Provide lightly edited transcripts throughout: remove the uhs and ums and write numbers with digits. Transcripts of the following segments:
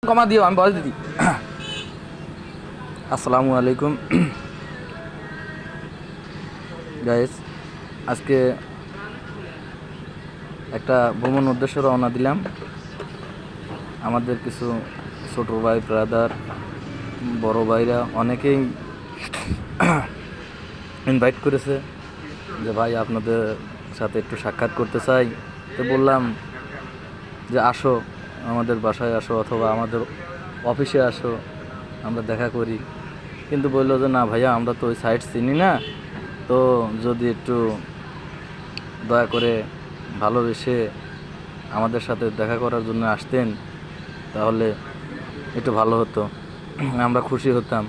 কমা দিও, আমি বয়স দিদি। আসসালামু আলাইকুম গাইস, আজকে একটা ভ্রমণ উদ্দেশ্যে রওনা দিলাম। আমাদের কিছু ছোটো ভাই, ব্রাদার, বড় ভাইরা অনেকেই ইনভাইট করেছে যে ভাই আপনাদের সাথে একটু সাক্ষাৎ করতে চাই। তো বললাম যে আসো, আমাদের বাসায় আসো অথবা আমাদের অফিসে আসো, আমরা দেখা করি। কিন্তু বললো যে না ভাইয়া, আমরা তো ওই সাইট চিনি না, তো যদি একটু দয়া করে ভালোবেসে আমাদের সাথে দেখা করার জন্য আসতেন তাহলে একটু ভালো হতো, আমরা খুশি হতাম।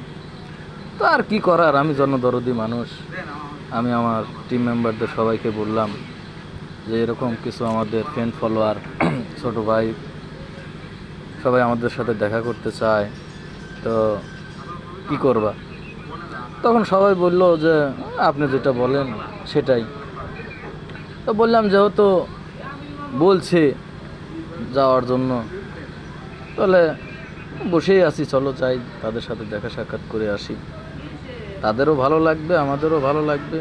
তো আর কি করার, আমি জনদরদি মানুষ। আমি আমার টিম মেম্বারদের সবাইকে বললাম যে এরকম কিছু আমাদের ফ্রেন্ড ফলোয়ার, ছোটো ভাই সবাই আমাদের সাথে দেখা করতে চায়, তো কি করবা। তখন সবাই বলল যে আপনি যেটা বলেন সেটাই। তো বললাম যেহেতু বলছে যাওয়ার জন্য, তাহলে বসেই আছি, চলো যাই, তাদের সাথে দেখা সাক্ষাৎ করে আসি। তাদেরও ভালো লাগবে, আমাদেরও ভালো লাগবে,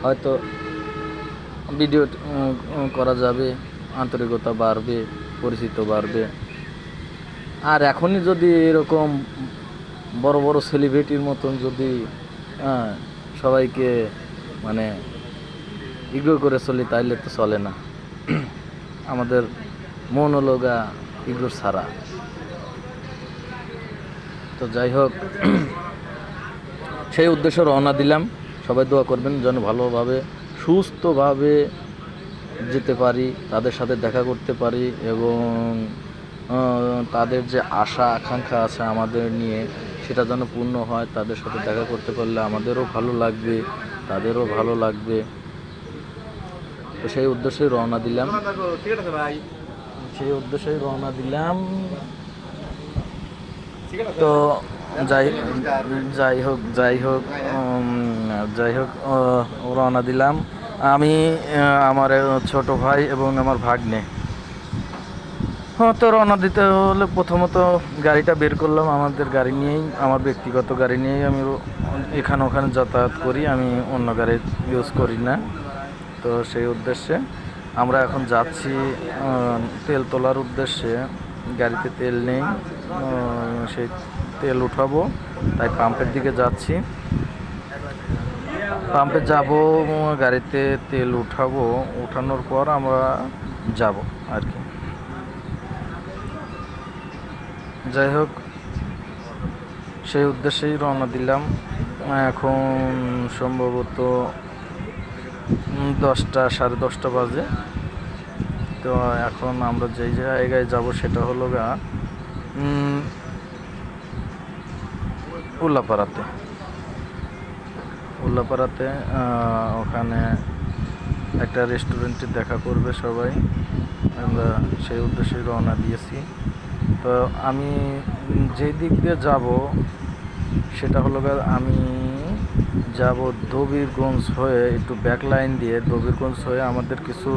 হয়তো ভিডিও করা যাবে, আন্তরিকতা বাড়বে, পরিচিত বাড়বে। আর এখনই যদি এরকম বড় বড় সেলিব্রিটির মতন যদি সবাইকে মানে ইগনোর করে চলি তাইলে তো চলে না। আমাদের মন হলো গা ইগনোর ছাড়া। তো যাই হোক, সেই উদ্দেশ্যে রওনা দিলাম। সবাই দোয়া করবেন যেন ভালোভাবে সুস্থভাবে যেতে পারি, তাদের সাথে দেখা করতে পারি, এবং তাদের যে আশা আকাঙ্ক্ষা আছে আমাদের নিয়ে সেটা যেন পূর্ণ হয়। তাদের সাথে দেখা করতে পারলে আমাদেরও ভালো লাগবে, তাদেরও ভালো লাগবে। তো সেই উদ্দেশ্যেই রওনা দিলাম, তো যাই হোক রওনা দিলাম। আমি, আমার ছোট ভাই এবং আমার ভাগ্নে। তো রওনা দিতে হলে প্রথমত গাড়িটা বের করলাম। আমাদের গাড়ি নিয়েই, আমার ব্যক্তিগত গাড়ি নিয়েই আমি এখানে ওখানে যাতায়াত করি, আমি অন্য গাড়ি ইউজ করি না। তো সেই উদ্দেশ্যে আমরা এখন যাচ্ছি তেল তোলার উদ্দেশ্যে। গাড়িতে তেল নেই, সেই তেল উঠাবো, তাই পাম্পের দিকে যাচ্ছি। পাম্পে যাব, গাড়িতে তেল উঠাবো, উঠানোর পর আমরা যাব আর কি। যাই হোক, সেই উদ্দেশ্যেই রওনা দিলাম। এখন সম্ভবত 10টা, 10:30 বাজে। তো এখন আমরা যেই জায়গায় যাব সেটা হলো উল্লাপাড়াতে। ওখানে একটা রেস্টুরেন্টে দেখা করবে সবাই, আমরা সেই উদ্দেশ্যেই রওনা দিয়েছি। তো আমি যেই দিক দিয়ে যাব সেটা হলো আমি যাব দবিরগঞ্জ হয়ে, একটু ব্যাক লাইন দিয়ে দবিরগঞ্জ হয়ে আমাদের কিছু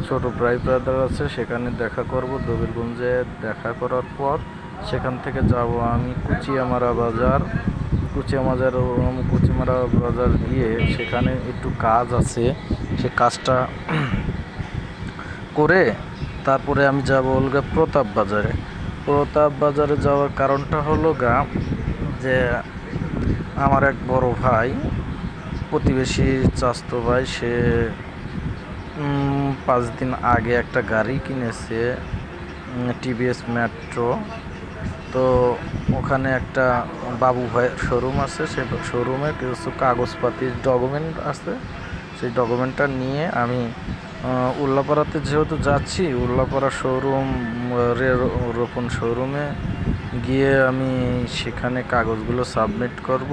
ছোটো ভাই ব্রাদার আছে, সেখানে দেখা করব। দবিরগঞ্জে দেখা করার পর সেখান থেকে যাব আমি কুচিয়ামারা বাজার গিয়ে সেখানে একটু কাজ আছে, সে কাজটা করে তারপরে আমি যাব প্রতাপ বাজারে যাওয়ার কারণটা হলো যে আমার এক বড় ভাই, প্রতিবেশী চাচাতো ভাই, সে 5 দিন আগে একটা গাড়ি কিনেছে, টিভিএস মেট্রো। তো ওখানে একটা বাবু ভাইয়ের শোরুম আছে, সেই শোরুমে কিছু কাগজপাতির ডকুমেন্ট আছে, সেই ডকুমেন্টটা নিয়ে আমি উল্লাপাড়াতে যেহেতু যাচ্ছি, উল্লাপাড়া শোরুম রোপণ শোরুমে গিয়ে আমি সেখানে কাগজগুলো সাবমিট করব,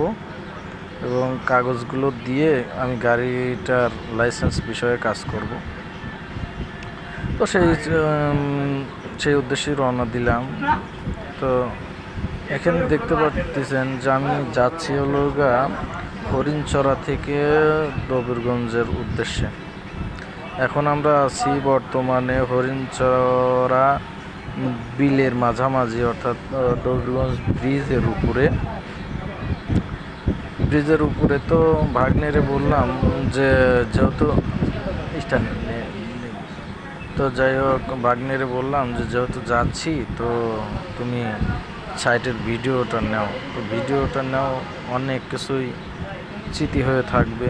এবং কাগজগুলো দিয়ে আমি গাড়িটার লাইসেন্স বিষয়ে কাজ করব। তো সেই উদ্দেশ্যেই রওনা দিলাম। তো এখানে দেখতে পাচ্ছেন যে আমি যাচ্ছি হলো হরিণচরা থেকে দবিরগঞ্জের উদ্দেশ্যে। এখন আমরা আছি বর্তমানে হরিণচরা বিলের মাঝামাঝি, অর্থাৎ দবিরগঞ্জ ব্রিজের উপরে। তো ভাগ্নেরে বললাম যে যেহেতু স্ট্যান্ড, তো যাই হোক ভাগ্নেরে বললাম যে যেহেতু যাচ্ছি তো তুমি সাইটের ভিডিওটা নাও। তো ভিডিওটা নাও, অনেক কিছুই স্মৃতি হয়ে থাকবে,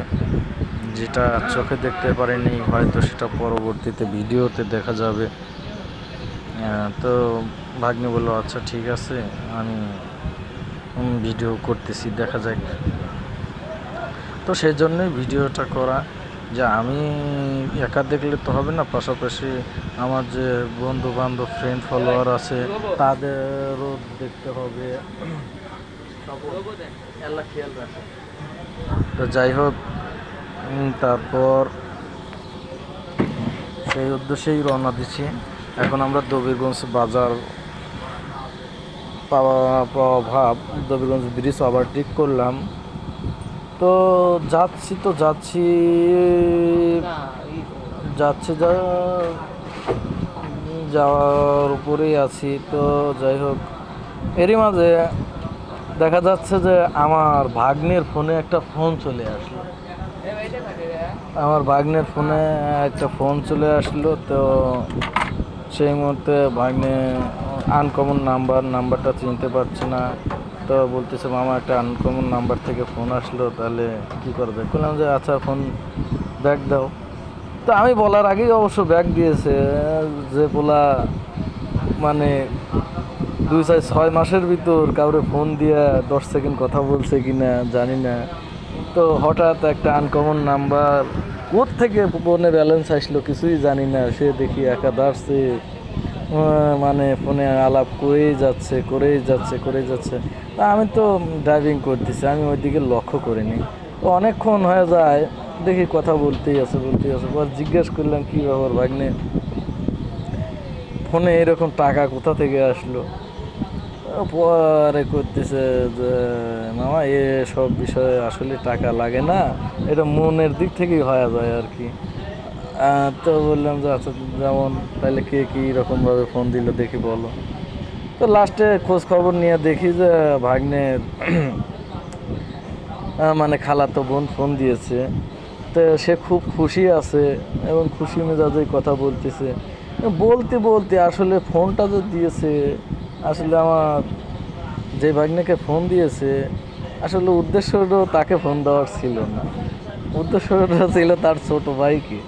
যেটা চোখে দেখতে পারিনি হয়তো সেটা পরবর্তীতে ভিডিওতে দেখা যাবে। তো ভাগ্নে বললো আচ্ছা ঠিক আছে, আমি ভিডিও করতেছি, দেখা যাক। তো সেই জন্যই ভিডিওটা করা, যে আমি একা দেখলে তো হবে না, পাশাপাশি আমার যে বন্ধু বান্ধব ফ্রেন্ড ফলোয়ার আছে তাদেরও দেখতে হবে। তো যাই হোক, তারপর সেই উদ্দেশ্যেই রওনা দিচ্ছি। এখন আমরা দবিরগঞ্জ বাজার পাওয়া ভাব, দবিরগঞ্জ ব্রিজ ওভারটেক করলাম। তো যাচ্ছি যাওয়ার উপরেই আছি। তো যাই হোক, এরই মাঝে দেখা যাচ্ছে যে আমার ভাগ্নের ফোনে একটা ফোন চলে আসলো। তো সেই মুহূর্তে ভাগ্নে আনকমন নাম্বারটা চিনতে পারছে না। তো বলতেছে মামা একটা আনকমন নাম্বার থেকে ফোন আসলো, তাহলে কি করবে? বললাম যে আচ্ছা ফোন ব্যাক দাও। তো আমি বলার আগেই অবশ্য ব্যাক দিয়েছে, যে পোলা মানে 2-6 মাসের ভিতর কাউরে ফোন দিয়া 10 সেকেন্ড কথা বলছে কিনা জানি না। তো হঠাৎ একটা আনকমন নাম্বার থেকে ফোনে ব্যালেন্স আসলো কিছুই জানি না, সে দেখি একাদারছে মানে ফোনে আলাপ করেই যাচ্ছে। তা আমি তো ড্রাইভিং করতেছি, আমি ওইদিকে লক্ষ্য করিনি। তো অনেকক্ষণ হয়ে যায়, দেখি কথা বলতেই আছে। পর জিজ্ঞেস করলাম কী ব্যাপার ভাগ্নে, ফোনে এরকম টাকা কোথা থেকে আসলো? পরে করতেছে যে মামা সব বিষয়ে আসলে টাকা লাগে না, এটা মনের দিক থেকেই হয়ে যায় আর কি। তো বললাম যে আচ্ছা যেমন তাহলে কে কী রকমভাবে ফোন দিল দেখি বলো। তো লাস্টে খোঁজ খবর নিয়ে দেখি যে ভাগ্নের মানে খালাতো বোন ফোন দিয়েছে। তো সে খুব খুশি আছে এবং খুশি মেজাজেই কথা বলতে আসলে ফোনটা যে দিয়েছে, আসলে আমার যে ভাগ্নেকে ফোন দিয়েছে আসলে উদ্দেশ্যটা তাকে ফোন দেওয়ার ছিল না, উদ্দেশ্যটা ছিল তার ছোট ভাইকে।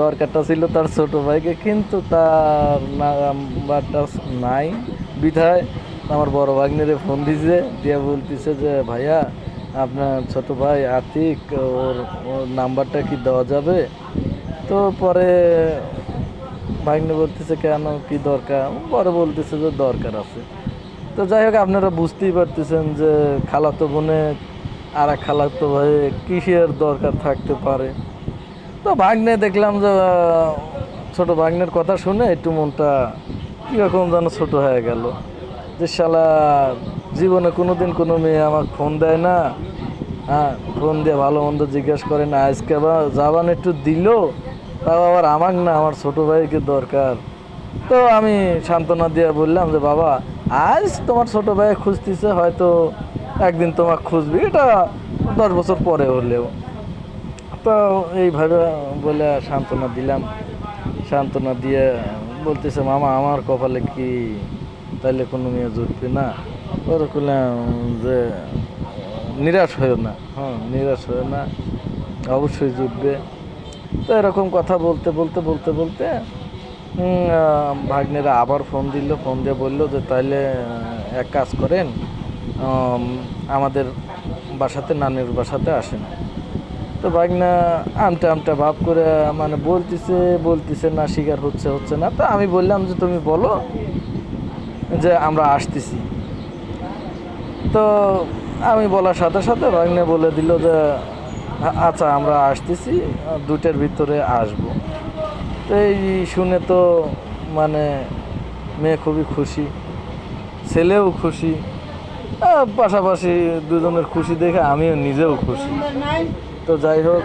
দরকারটা ছিল তার ছোট ভাইকে, কিন্তু তার নাম্বারটা নাই বিধায় আমার বড় ভাগ্নেরে ফোন দিয়ে বলতেছে যে ভাইয়া আপনার ছোট ভাই আতিক, ওর নাম্বারটা কি দেওয়া যাবে? তো পরে ভাগ্নে বলতেছে কেন, কি দরকার? পরে বলতেছে যে দরকার আছে। তো যাই হোক, আপনারা বুঝতেই পারতেছেন যে খালাতো বোনে আর এক খালাতো ভাই কিসের দরকার থাকতে পারে। তো ভাগ্নে দেখলাম যে ছোট ভাগ্নের কথা শুনে একটু মনটা কীরকম যেন ছোট হয়ে গেল, যে শালা জীবনে কোনোদিন কোনো মেয়ে আমাকে ফোন দেয় না, হ্যাঁ ফোন দিয়ে ভালো মন্দ জিজ্ঞেস করে না, আজকে আবার জাবান একটু দিল, তাও আবার আমাকে না, আমার ছোট ভাইকে দরকার। তো আমি সান্ত্বনা দিয়ে বললাম যে বাবা আজ তোমার ছোট ভাই খুঁজতেছে, হয়তো একদিন তোমাকে খুঁজবি, এটা 10 বছর পরে হলেও। তো এইভাবে বলে সান্ত্বনা দিয়ে বলতেছে মামা আমার কপালে কি তাইলে কোনো মেয়ে জুটবে না? ওর বললাম যে নিরাশ হয়েও না, অবশ্যই জুটবে। তো এরকম কথা বলতে ভাগ্নেরা আবার ফোন দিয়ে বললো যে তাইলে এক কাজ করেন, আমাদের বাসাতে, নানির বাসাতে আসেন। তো ভাগ্না আমটা ভাব করে মানে বলতেছে না, স্বীকার হচ্ছে না। তো আমি বললাম যে তুমি বলো যে আমরা আসতেছি। তো আমি বলার সাথে সাথে ভাগ্নে বলে দিল যে আচ্ছা আমরা আসতেছি, 2টার ভিতরে আসবো। তো এই শুনে তো মানে মেয়ে খুবই খুশি, ছেলেও খুশি, পাশাপাশি দুজনের খুশি দেখে আমিও নিজেও খুশি। তো যাই হোক,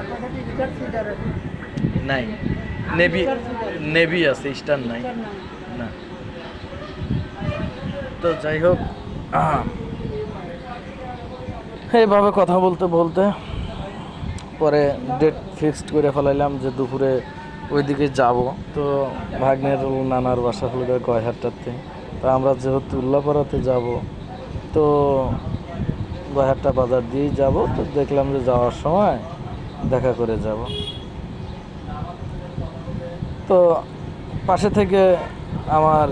নাই নেভি আছে, স্টার নাই না। তো যাই হোক, এইভাবে কথা বলতে বলতে পরে ডেট ফিক্সড করে ফেলাইলাম যে দুপুরে ওইদিকে যাব। তো ভাগ্নের নানার বাসা হলো গয়হাট্টাতে। তো আমরা যেহেতু উল্লাপাড়াতে যাব, তো গয়হাট্টা বাজার দিয়েই যাব। তো দেখলাম যে যাওয়ার সময় দেখা করে যাব। তো পাশে থেকে আমার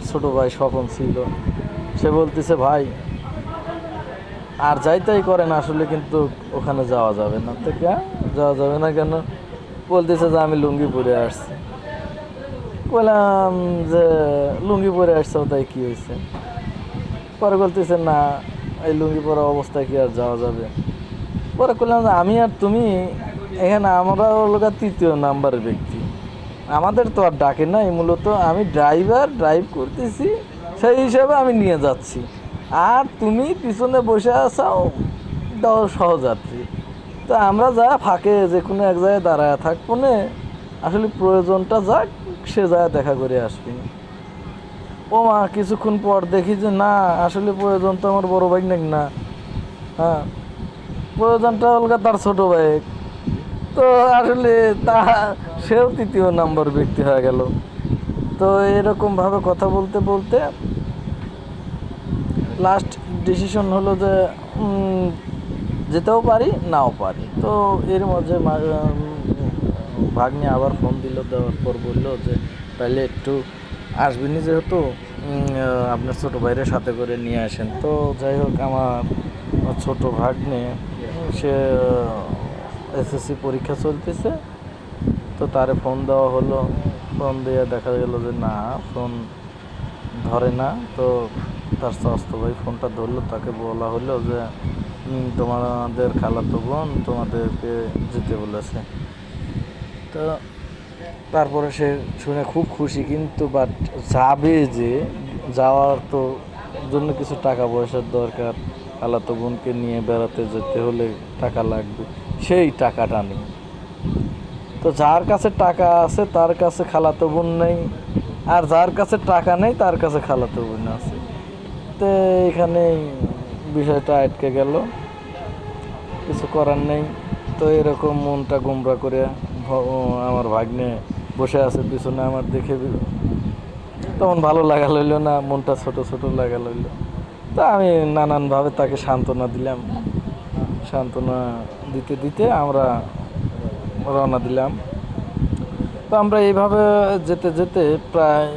ছোট ভাই স্বপন ছিল, সে বলতেছে ভাই আর যাইতাই করেন, আসলে কিন্তু ওখানে যাওয়া যাবে না। তো কে যাওয়া যাবে না কেন? বলতেছে যে আমি লুঙ্গি পরে আসছি। বললাম যে লুঙ্গি পরে আসছো তাই কি হয়েছে? পরে বলতেছে না, এই লুঙ্গি পরা অবস্থায় কি আর যাওয়া যাবে? পরে বললাম যে আমি আর তুমি এখানে, আমরা হলো তৃতীয় নাম্বারের ব্যক্তি, আমাদের তো আর ডাকে নাই। মূলত আমি ড্রাইভ করতেছি, সেই হিসাবে আমি নিয়ে যাচ্ছি, আর তুমি পিছনে বসে আসাও সহযাত্রী। তো আমরা যা ফাঁকে যে কোনো এক জায়গায় দাঁড়ায় থাকবো না, আসলে প্রয়োজনটা যাক, সে জায়গায় দেখা করে আসবি। ও মা, কিছুক্ষণ পর দেখি যে না, আসলে প্রয়োজন তো আমার বড় ভাই নাকি না, হ্যাঁ, প্রয়োজনটা হলকা তার ছোট ভাই। তো আসলে সেও তৃতীয় নাম্বার ব্যক্তি হয়ে গেল। তো এরকমভাবে কথা বলতে বলতে লাস্ট ডিসিশন হলো যে যেতেও পারি নাও পারি। তো এর মাঝে ভাগ্নে আবার ফোন দিল, দেওয়ার পর বললো যে তাহলে একটু আসবেনি, যেহেতু আপনার ছোটো ভাইয়ের সাথে করে নিয়ে আসেন। তো যাই হোক, আমার ছোট ভাগ্নে সে এসএসসি পরীক্ষা চলতেছে, তো তারে ফোন দেওয়া হলো। ফোন দিয়ে দেখা গেল যে না, ফোন ধরে না। তো তার স্বাস্থ্য ভাই ফোনটা ধরলো, তাকে বলা হলো যে তোমাদের খালাতো বোন তোমাদেরকে যেতে বলেছে। তো তারপরে সে শুনে খুব খুশি, কিন্তু বাট যাবে যে, যাওয়ার তো জন্য কিছু টাকা পয়সার দরকার, খালাতো বোনকে নিয়ে বেড়াতে যেতে হলে টাকা লাগবে, সেই টাকাটা নেই। তো যার কাছে টাকা আছে তার কাছে খালাতো বোন নেই, আর যার কাছে টাকা নেই তার কাছে খালাতো বোন আছে। তো এখানেই বিষয়টা আটকে গেল, কিছু করার নেই। তো এরকম মনটা গোমরা করে আমার ভাগ্নে বসে আছে পিছনে, আমার দেখে তখন ভালো লাগা লইল না, মনটা ছোট ছোট লাগা লইল। তা আমি নানানভাবে তাকে সান্ত্বনা দিলাম। সান্ত্বনা দিতে দিতে আমরা রওনা দিলাম। তো আমরা এইভাবে যেতে যেতে প্রায়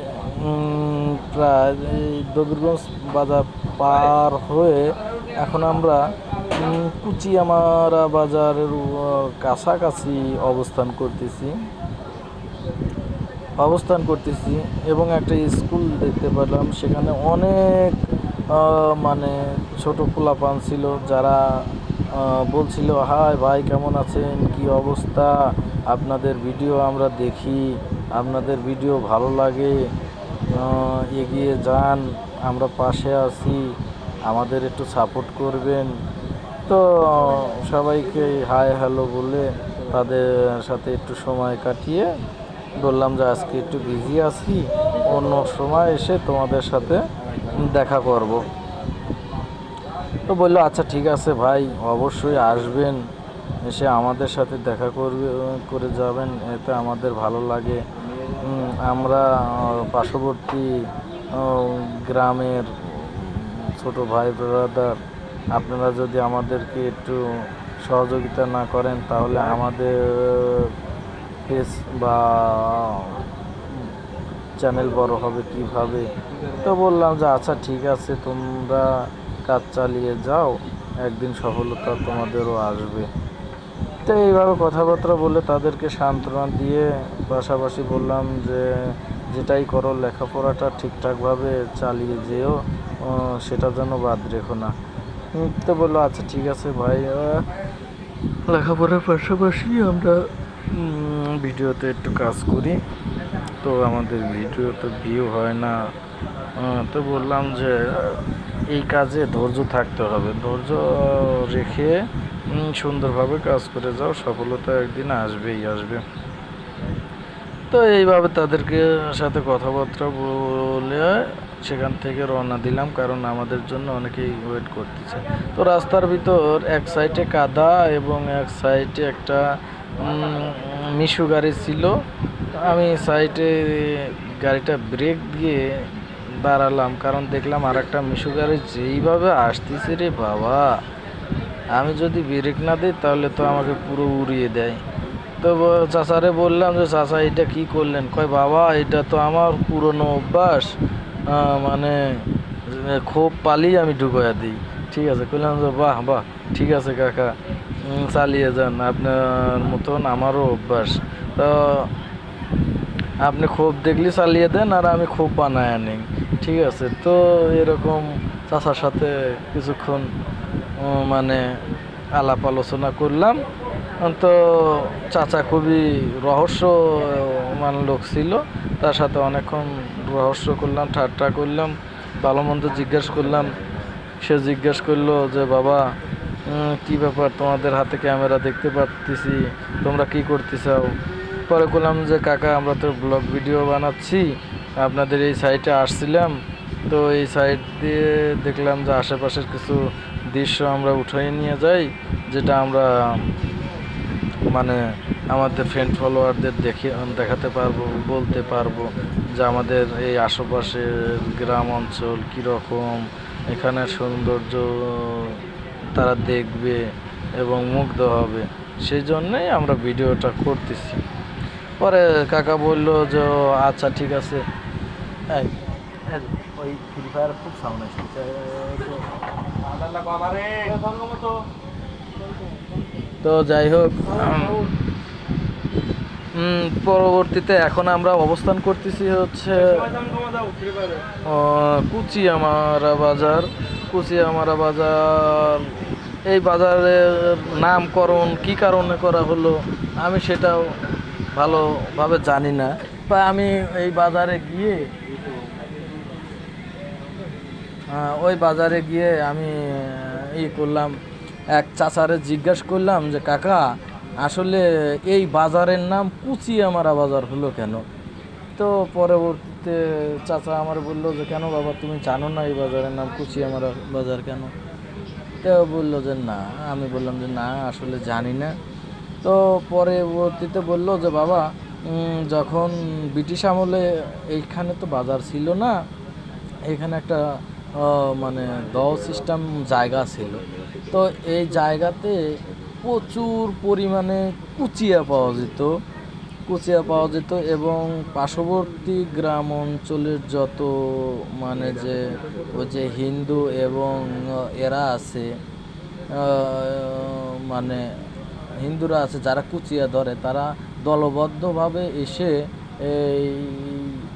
প্রায় এই দবিরগঞ্জ বাজার পার হয়ে এখন আমরা কুচিয়ামারা বাজারের কাছাকাছি অবস্থান করতেছি এবং একটা স্কুল দেখতে পেলাম। সেখানে অনেক মানে ছোট পোলাপান ছিল, যারা বলছিল হাই ভাই কেমন আছেন, কি অবস্থা, আপনাদের ভিডিও আমরা দেখি, আপনাদের ভিডিও ভালো লাগে, এগিয়ে যান, আমরা পাশে আছি, আমাদের একটু সাপোর্ট করবেন। তো সবাইকে হাই হ্যালো বলে তাদের সাথে একটু সময় কাটিয়ে বললাম যে আজকে একটু বিজি আছি, অন্য সময় এসে তোমাদের সাথে দেখা করব। তো বললো আচ্ছা ঠিক আছে ভাই, অবশ্যই আসবেন, এসে আমাদের সাথে দেখা করে যাবেন, এতে আমাদের ভালো লাগে। আমরা পার্শ্ববর্তী গ্রামের ছোট ভাই ব্রাদার, আপনারা যদি আমাদেরকে একটু সহযোগিতা না করেন তাহলে আমাদের পেজ বা চ্যানেল বড় হবে কিভাবে? তো বললাম যে আচ্ছা ঠিক আছে, তোমরা কাজ চালিয়ে যাও, একদিন সফলতা তোমাদেরও আসবে। তো এইভাবে কথাবার্তা বলে তাদেরকে সান্ত্বনা দিয়ে পাশাপাশি বললাম যে যেটাই করো লেখাপড়াটা ঠিকঠাকভাবে চালিয়ে যেও, সেটা যেন বাদ রেখো না। তো বললো আচ্ছা ঠিক আছে ভাই, লেখাপড়ার পাশাপাশি আমরা ভিডিওতে একটু কাজ করি, তো আমাদের ভিডিওতে ভিউ হয় না। তো বললাম যে এই কাজে ধৈর্য থাকতে হবে, ধৈর্য রেখে সুন্দরভাবে কাজ করে যাও, সফলতা একদিন আসবেই আসবে। তো এইভাবে তাদেরকে সাথে কথাবার্তা বলে সেখান থেকে রওনা দিলাম, কারণ আমাদের জন্য অনেকেই ওয়েট করতেছে। তো রাস্তার ভিতর এক সাইডে কাদা এবং এক সাইডে একটা মিশু গাড়ি ছিল। আমি সাইডে গাড়িটা ব্রেক দিয়ে দাঁড়ালাম, কারণ দেখলাম আর একটা মিশু গাড়ি যেইভাবে আসতেছে রে বাবা, আমি যদি ব্রেক না দিই তাহলে তো আমাকে পুরো উড়িয়ে দেয়। তো চাচারে বললাম যে চাচা এটা কি করলেন? কয় বাবা এটা তো আমার পুরনো অভ্যাস, মানে খুব পালিয়ে আমি ঢুকাইয়া দিই। ঠিক আছে, কইলাম যে বাহ বাহ, ঠিক আছে কাকা, চালিয়ে যান, আপনার মতন আমারও অভ্যাস। তো আপনি খুব দেখলে চালিয়ে দেন আর আমি খুব বানায় নিই, ঠিক আছে। তো এরকম চাচার সাথে কিছুক্ষণ মানে আলাপ আলোচনা করলাম। তো চাচা খুবই রহস্য মানে লোক ছিল, তার সাথে অনেকক্ষণ রহস্য করলাম, ঠাট্টা করলাম, ভালো মন্দ জিজ্ঞেস করলাম। সে জিজ্ঞেস করলো যে বাবা কী ব্যাপার, তোমাদের হাতে ক্যামেরা দেখতে পাচ্ছি, তোমরা কি করতে চাও? পরে বললাম যে কাকা আমরা তো ব্লগ ভিডিও বানাচ্ছি, আপনাদের এই সাইটে আসছিলাম, তো এই সাইট দিয়ে দেখলাম যে আশেপাশের কিছু দৃশ্য আমরা উঠিয়ে নিয়ে যাই, যেটা আমরা মানে আমাদের ফ্রেন্ড ফলোয়ারদের দেখাতে পারবো, বলতে পারবো যে আমাদের এই আশেপাশের গ্রাম অঞ্চল কীরকম, এখানে সৌন্দর্য তারা দেখবে এবং মুগ্ধ হবে, সেই জন্যেই আমরা ভিডিওটা করতেছি। পরে কাকা বলল যে আচ্ছা ঠিক আছে। ওই ফ্রি ফায়ার খুব সাউন্ড আসছে। তো যাই হোক, পরবর্তীতে এখন আমরা অবস্থান করতেছি হচ্ছে কুচিয়ামারা বাজার। কুচিয়ামারা বাজার, এই বাজারের নামকরণ কী কারণে করা হলো আমি সেটাও ভালোভাবে জানি না। বা আমি এই বাজারে গিয়ে ওই বাজারে গিয়ে আমি করলাম, এক চাচারে জিজ্ঞাসা করলাম যে কাকা আসলে এই বাজারের নাম কুচিয়ামারা বাজার হলো কেন? তো পরবর্তীতে চাচা আমার বললো যে কেন বাবা, তুমি জানো না এই বাজারের নাম কুচিয়ামারা বাজার কেন? তো বললো যে না। আমি বললাম যে না, আসলে জানি না। তো পরবর্তীতে বললো যে বাবা, যখন ব্রিটিশ আমলে এইখানে তো বাজার ছিল না, এখানে একটা মানে দহ সিস্টেম জায়গা ছিল। তো এই জায়গাতে প্রচুর পরিমাণে কুচিয়া পাওয়া যেত এবং পার্শ্ববর্তী গ্রাম অঞ্চলের যত মানে যে ওই যে হিন্দু এবং এরা আছে, মানে হিন্দুরা আছে যারা কুচিয়া ধরে, তারা দলবদ্ধভাবে এসে এই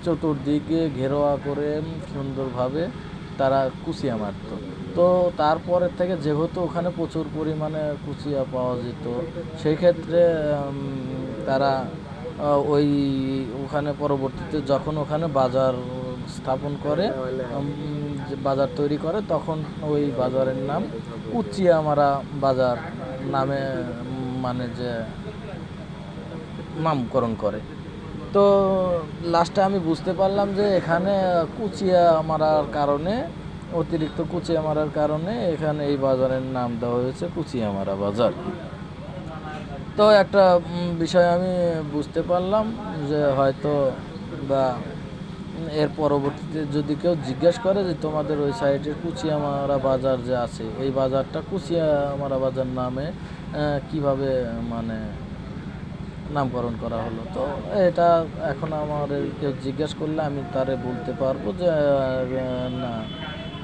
চতুর্দিকে ঘেরোয়া করে সুন্দরভাবে তারা কুচিয়া মারত। তো তারপরের থেকে যেহেতু ওখানে প্রচুর পরিমাণে কুচিয়া পাওয়া যেত, সেই ক্ষেত্রে তারা ওই ওখানে পরবর্তীতে যখন ওখানে বাজার স্থাপন করে, বাজার তৈরি করে, তখন ওই বাজারের নাম কুচিয়ামারা বাজার নামে মানে যে নামকরণ করে। তো লাস্টে আমি বুঝতে পারলাম যে এখানে কুচিয়া মারার কারণে, অতিরিক্ত কুচিয়া মারার কারণে এখানে এই বাজারের নাম দেওয়া হয়েছে কুচিয়ামারা বাজার। তো একটা বিষয় আমি বুঝতে পারলাম যে হয়তো বা এর পরবর্তীতে যদি কেউ জিজ্ঞেস করে যে তোমাদের ওই সাইডের কুচিয়ামারা বাজার যে আছে, এই বাজারটা কুচিয়ামারা বাজার নামে কিভাবে মানে নামকরণ করা হলো, তো এটা এখন আমার কেউ জিজ্ঞেস করলে আমি তারে বলতে পারবো যে না,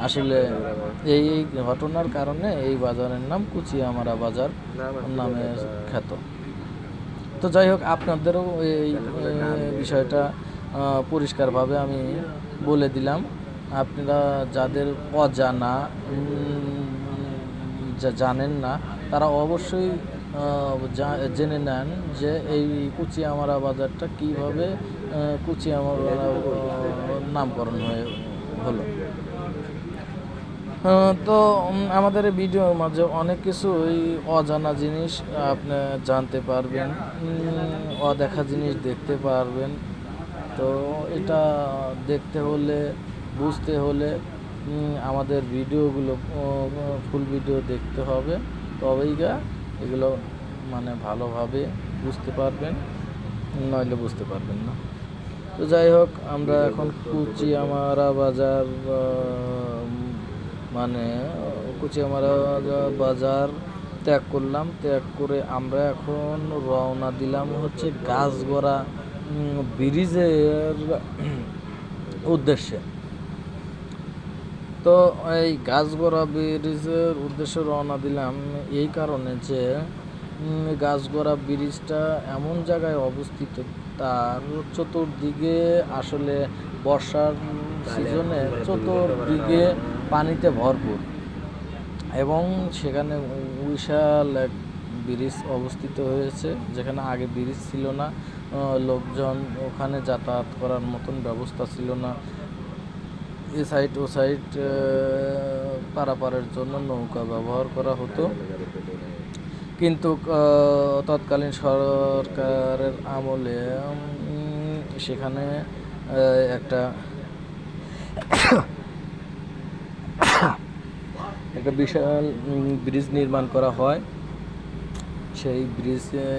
আসলে এই ঘটনার কারণে এই বাজারের নাম কুচিয়ামারা বাজার নামে খ্যাত। তো যাই হোক, আপনাদেরও এই বিষয়টা পরিষ্কারভাবে আমি বলে দিলাম। আপনারা যাদের অজানা, যা জানেন না, তারা অবশ্যই জেনে নেন যে এই কুচিয়ামারা বাজারটা কীভাবে কুচিয়ামারা নামকরণ হলো। তো আমাদের এই ভিডিওর মাঝে অনেক কিছুই অজানা জিনিস আপনি জানতে পারবেন, অদেখা জিনিস দেখতে পারবেন। তো এটা দেখতে হলে বুঝতে হলে আমাদের ভিডিওগুলো ফুল ভিডিও দেখতে হবে, তবেই এগুলো মানে ভালোভাবে বুঝতে পারবেন, নইলে বুঝতে পারবেন না। তো যাই হোক, আমরা এখন কুচিয়ামারা বাজার মানে কুচিয়ামারা বাজার ত্যাগ করলাম। ত্যাগ করে আমরা এখন রওনা দিলাম হচ্ছে গাছগড়া ব্রিজের উদ্দেশ্যে। তো এই গাছগড়া ব্রিজের উদ্দেশ্যে রওনা দিলাম এই কারণে যে গাছগড়া ব্রিজটা এমন জায়গায় অবস্থিত, তার চতুর্দিকে আসলে বর্ষার সিজনে চতুর্দিকে পানিতে ভরপুর, এবং সেখানে বিশাল এক ব্রিজ অবস্থিত হয়েছে, যেখানে আগে ব্রিজ ছিল না, লোকজন ওখানে যাতায়াত করার মতন ব্যবস্থা ছিল না। এ সাইড ও সাইড পারাপারের জন্য নৌকা ব্যবহার করা হতো, কিন্তু তৎকালীন সরকারের আমলে সেখানে একটা বিশাল ব্রিজ নির্মাণ করা হয়। সেই ব্রিজে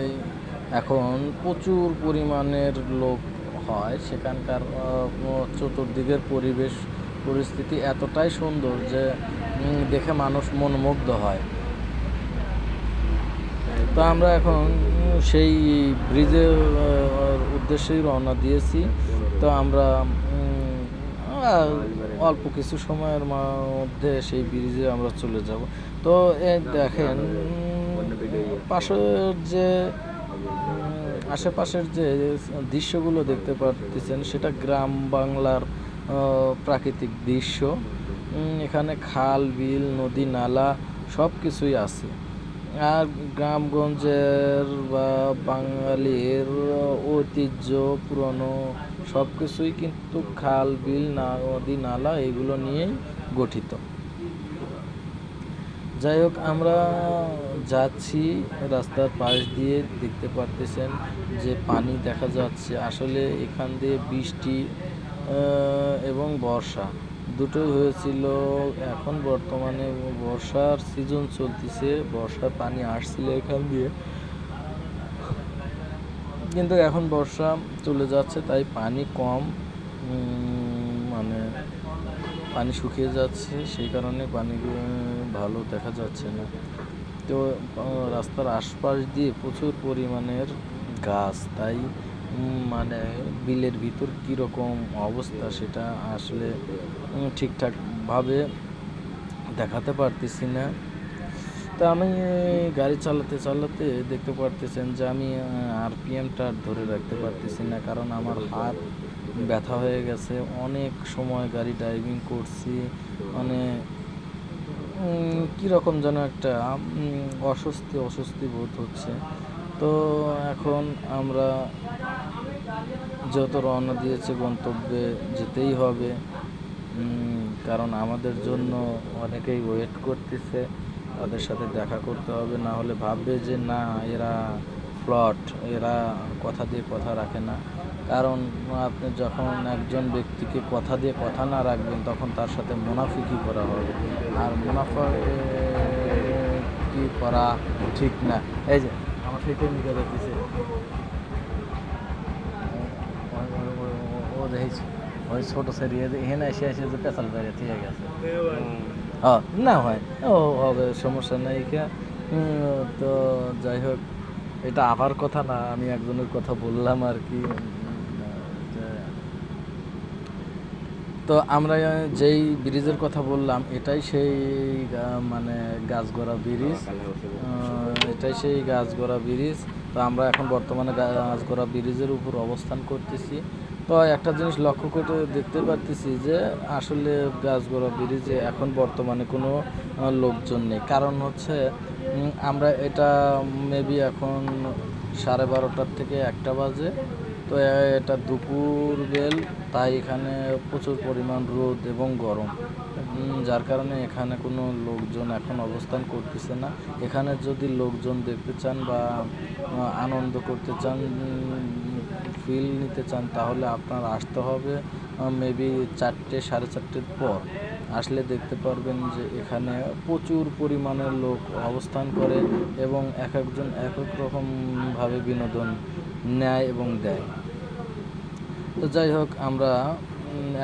এখন প্রচুর পরিমাণের লোক হয়। সেখানকার চতুর্দিকের পরিস্থিতি এতটাই সুন্দর যে দেখে মানুষ মনমুগ্ধ হয়। তো আমরা এখন সেই ব্রিজের উদ্দেশ্যেই রওনা দিয়েছি। তো আমরা অল্প কিছু সময়ের মধ্যে সেই ব্রিজে আমরা চলে যাব। তো দেখেন, আশেপাশের যে দৃশ্যগুলো দেখতে পাচ্ছেন সেটা গ্রাম বাংলার প্রাকৃতিক দৃশ্য। এখানে খাল, বিল, নদী, নালা সব কিছুই আছে। আর গ্রামগঞ্জের বা বাঙালির ঐতিহ্য পুরনো সব কিছুই কিন্তু খাল, বিল, নদী, নালা এগুলো নিয়েই গঠিত। যাই হোক, আমরা যাচ্ছি, রাস্তার পাশ দিয়ে দেখতে পারতেছেন যে পানি দেখা যাচ্ছে। আসলে এখান দিয়ে বৃষ্টি এবং বর্ষা দুটোই হয়েছিল। এখন বর্তমানে বর্ষার সিজন চলতেছে, বর্ষার পানি আসছিল এখান দিয়ে, কিন্তু এখন বর্ষা চলে যাচ্ছে, তাই পানি কম, মানে পানি শুকিয়ে যাচ্ছে, সেই কারণে পানি ভালো দেখা যাচ্ছে না। তো রাস্তার আশপাশ দিয়ে প্রচুর পরিমাণের গাছ, তাই মানে বিলের ভিতর কীরকম অবস্থা সেটা আসলে ঠিকঠাকভাবে দেখাতে পারতেছি না। তা আমি গাড়ি চালাতে দেখতে পারতেছেন যে আমি আরপিএমটা ধরে রাখতে পারতেছি না, কারণ আমার হাত ব্যথা হয়ে গেছে। অনেক সময় গাড়ি ড্রাইভিং করছি, মানে কীরকম যেন একটা অস্বস্তি বোধ হচ্ছে। তো এখন আমরা যেহেতু রওনা দিয়েছে, গন্তব্যে যেতেই হবে, কারণ আমাদের জন্য অনেকেই ওয়েট করতেছে। তাদের সাথে দেখা করতে হবে, না হলে ভাববে যে না, এরা ফ্লট, এরা কথা দিয়ে কথা রাখে না। কারণ আপনি যখন একজন ব্যক্তিকে কথা দিয়ে কথা না রাখবেন, তখন তার সাথে মুনাফিকি করা হবে, আর মুনাফিকি করা ঠিক না। এই যে আমার সেইটাই নিয়ে যাচ্ছে, ও দেখেছি ওই ছোটো সেরি এখানে এসে যে পেঁচাল বেড়ে ঠিক গেছে। না হয়, ও হবে, সমস্যা নেই। তো যাই হোক, এটা আমার কথা না, আমি একজনের কথা বললাম আর কি। তো আমরা যেই ব্রিজের কথা বললাম, এটাই সেই মানে গাছগড়া ব্রিজ, এটাই সেই গাছগড়া ব্রিজ। তো আমরা এখন বর্তমানে গাছগড়া ব্রিজের উপর অবস্থান করতেছি। তো একটা জিনিস লক্ষ্য করে দেখতে পারতেছি যে আসলে গাছগড়া ব্রিজে এখন বর্তমানে কোনো লোকজন নেই। কারণ হচ্ছে আমরা এটা মেবি এখন 12:30 থেকে 1টা বাজে। তো এটা দুপুর বেল, তাই এখানে প্রচুর পরিমাণ রোদ এবং গরম, যার কারণে এখানে কোনো লোকজন এখন অবস্থান করতেছে না। এখানে যদি লোকজন দেখতে চান বা আনন্দ করতে চান, ফিল নিতে চান, তাহলে আপনার আসতে হবে মেবি 4টে 4:30-র পর আসলে দেখতে পারবেন যে এখানে প্রচুর পরিমাণে লোক অবস্থান করে এবং এক একজন এক এক রকমভাবে বিনোদন নেয় এবং দেয়। তো যাই হোক, আমরা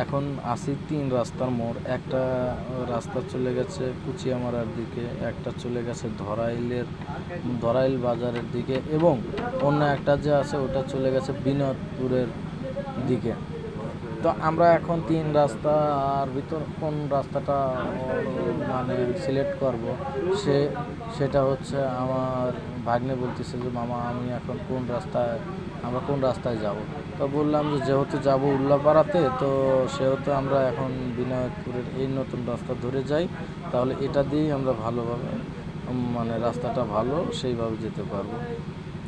এখন আছি 3 রাস্তার মোড়। একটা রাস্তা চলে গেছে কুচিয়ামারার দিকে, একটা চলে গেছে ধরাইল বাজারের দিকে এবং অন্য একটা যে আছে ওটা চলে গেছে বিনোদপুরের দিকে। তো আমরা এখন 3 রাস্তার ভিতর কোন রাস্তাটা মানে সিলেক্ট করব সেটা হচ্ছে আমার ভাগ্নে বলতেছে যে মামা আমি এখন আমরা কোন রাস্তায় যাব। তো বললাম যে যেহেতু যাব উল্লাপাড়াতে, তো সেহেতু আমরা এখন বিনায়কপুরের এই নতুন রাস্তা ধরে যাই, তাহলে এটা দিয়েই আমরা ভালোভাবে মানে রাস্তাটা ভালো সেইভাবে যেতে পারবো।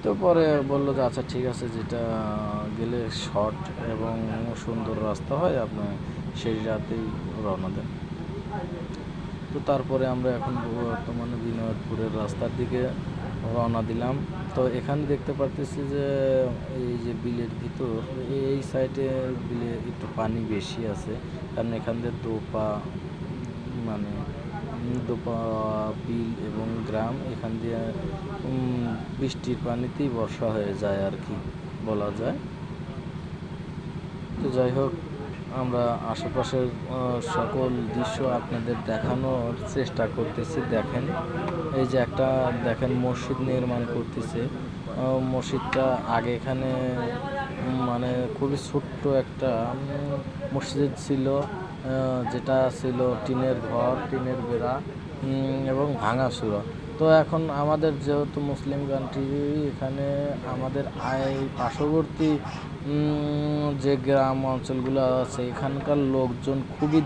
তো পরে বললো যে আচ্ছা ঠিক আছে, যেটা গেলে শর্ট এবং সুন্দর রাস্তা হয় আপনি সেই রাতেই রওনা দেন। তো তারপরে আমরা এখন বর্তমানে বিনোদপুরের রাস্তার দিকে রওনা দিলাম। তো এখানে দেখতে পারতেছি যে এই যে বিলের ভিতর এই সাইডে বিলে একটু পানি বেশি আছে, কারণ এখান দিয়ে দোপা বিল এবং গ্রাম, এখান দিয়ে বৃষ্টির পানিতেই বর্ষা হয়ে যায় আর কি বলা যায়। তো যাই হোক, আমরা আশেপাশের সকল দৃশ্য আপনাদের দেখানোর চেষ্টা করতেছি। দেখেন এই যে একটা দেখেন মসজিদ নির্মাণ করতেছে। মসজিদটা আগে এখানে মানে খুবই ছোট্ট একটা মসজিদ ছিল, যেটা ছিল টিনের ঘর, টিনের বেড়া এবং ভাঙাচোরা। তো এখন আমাদের যেহেতু মুসলিম কান্ট্রি, এখানে আমাদের পার্শ্ববর্তী যে গ্রাম অঞ্চলগুলো আছে এখানকার লোকজন খুবই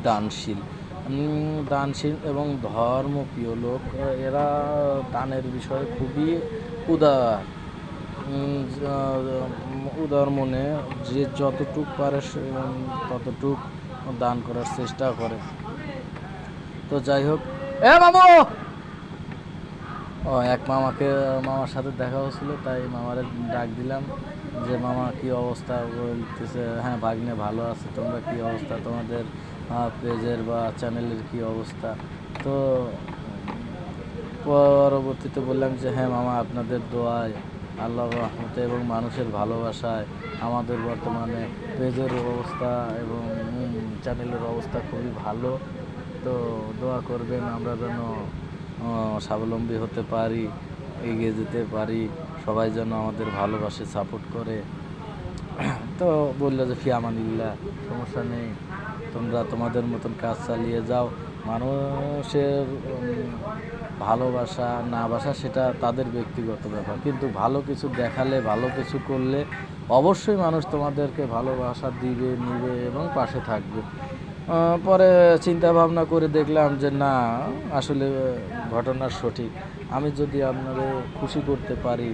দানশীল এবং ধর্মপ্রিয় লোক। এরা দানের বিষয়ে খুবই উদার মনে, যে যতটুক পারে ততটুক দান করার চেষ্টা করে। তো যাই হোক, এক মামার সাথে দেখা হচ্ছিল, তাই মামারে ডাক দিলাম যে মামা কি অবস্থা। বলতেছে হ্যাঁ ভাগ্নে ভালো আছে, তোমরা কি অবস্থা, তোমাদের পেজের বা চ্যানেলের কি অবস্থা। তো পরবর্তীতে বললাম যে হ্যাঁ মামা, আপনাদের দোয়ায়, আল্লাহর রহমতে এবং মানুষের ভালোবাসায় আমাদের বর্তমানে পেজের অবস্থা এবং চ্যানেলের অবস্থা খুবই ভালো। তো দোয়া করবেন আমরা যেন স্বাবলম্বী হতে পারি, এগিয়ে যেতে পারি, সবাই যেন আমাদের ভালোবাসে, সাপোর্ট করে। তো বললো যে ফি আমানিল্লাহ, সমস্যা নেই, তোমরা তোমাদের মতন কাজ চালিয়ে যাও। মানুষের ভালোবাসা না বাসা সেটা তাদের ব্যক্তিগত ব্যাপার, কিন্তু ভালো কিছু দেখালে, ভালো কিছু করলে অবশ্যই মানুষ তোমাদেরকে ভালোবাসা নিবে এবং পাশে থাকবে। পরে চিন্তা ভাবনা করে দেখলাম যে না, আসলে ঘটনা সঠিক। আমি যদি আপনাদের খুশি করতে পারি,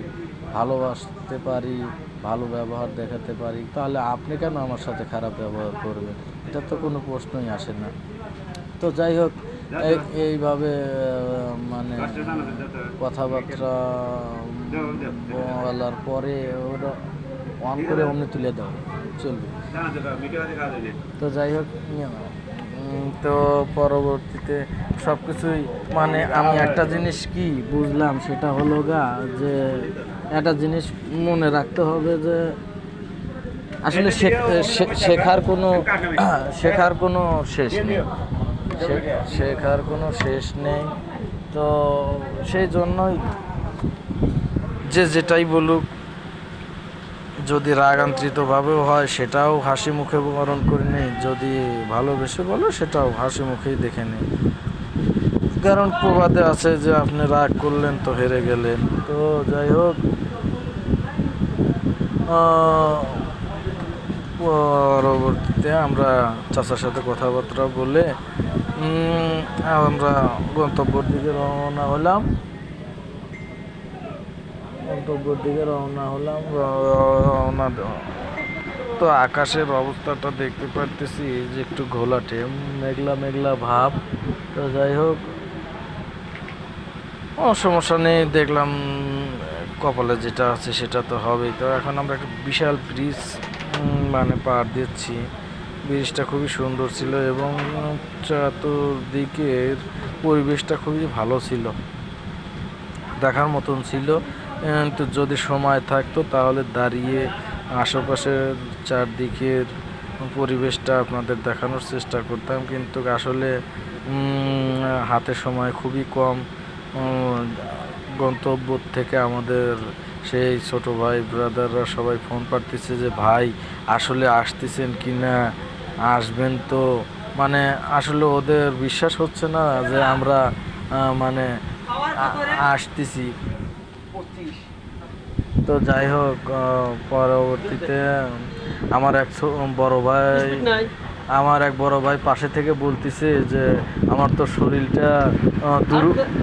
ভালোবাসতে পারি, ভালো ব্যবহার দেখাতে পারি, তাহলে আপনি কেন আমার সাথে খারাপ ব্যবহার করবেন? এটা তো কোনো প্রশ্নই আসে না। তো যাই হোক, এইভাবে মানে কথাবার্তা বলার পরে ওরা অন করে অমনি তুলে দাও চলবে। তো যাই হোক, তো পরবর্তীতে সব কিছুই মানে আমি একটা জিনিস কি বুঝলাম, সেটা হলো যে একটা জিনিস মনে রাখতে হবে যে আসলে শেখার কোনো শেষ নেই, শেখার কোনো শেষ নেই। তো সেই জন্যই যেটাই বলুক, যদি রাগান্বিতভাবেও হয় সেটাও হাসি মুখে বরণ করে নিই, যদি ভালোবেসে বলো সেটাও হাসি মুখেই দেখে নিই। কারণ প্রবাদে আছে যে আপনি রাগ করলেন তো হেরে গেলেন। তো যাই হোক, পরবর্তীতে আমরা চাচার সাথে কথাবার্তা বলে আমরা গন্তব্যের দিকে রওনা হলাম। তো আকাশের অবস্থাটা দেখতে পারতেছি যে একটু ঘোলাটে, মেঘলা মেঘলা ভাব। তো যাই হোক, সমস্যা নেই, দেখলাম কপালে যেটা আছে সেটা তো হবেই। তো এখন আমরা একটা বিশাল ব্রিজ পার দিচ্ছি। ব্রিজটা খুবই সুন্দর ছিল এবং চতুর্দিকের পরিবেশটা খুবই ভালো ছিল, দেখার মতন ছিল। তো যদি সময় থাকতো তাহলে দাঁড়িয়ে আশেপাশের চারদিকের পরিবেশটা আপনাদের দেখানোর চেষ্টা করতাম, কিন্তু আসলে হাতে সময় খুবই কম। গন্তব্য থেকে আমাদের সেই ছোট ভাই ব্রাদাররা সবাই ফোন পাড়তেছে যে ভাই আসলে আসতেছেন কি না, আসবেন তো। মানে আসলে ওদের বিশ্বাস হচ্ছে না যে আমরা মানে আসতেছি। তো যাই হোক, পরবর্তীতে আমার এক বড় ভাই পাশে থেকে বলতেছে যে আমার তো শরীরটা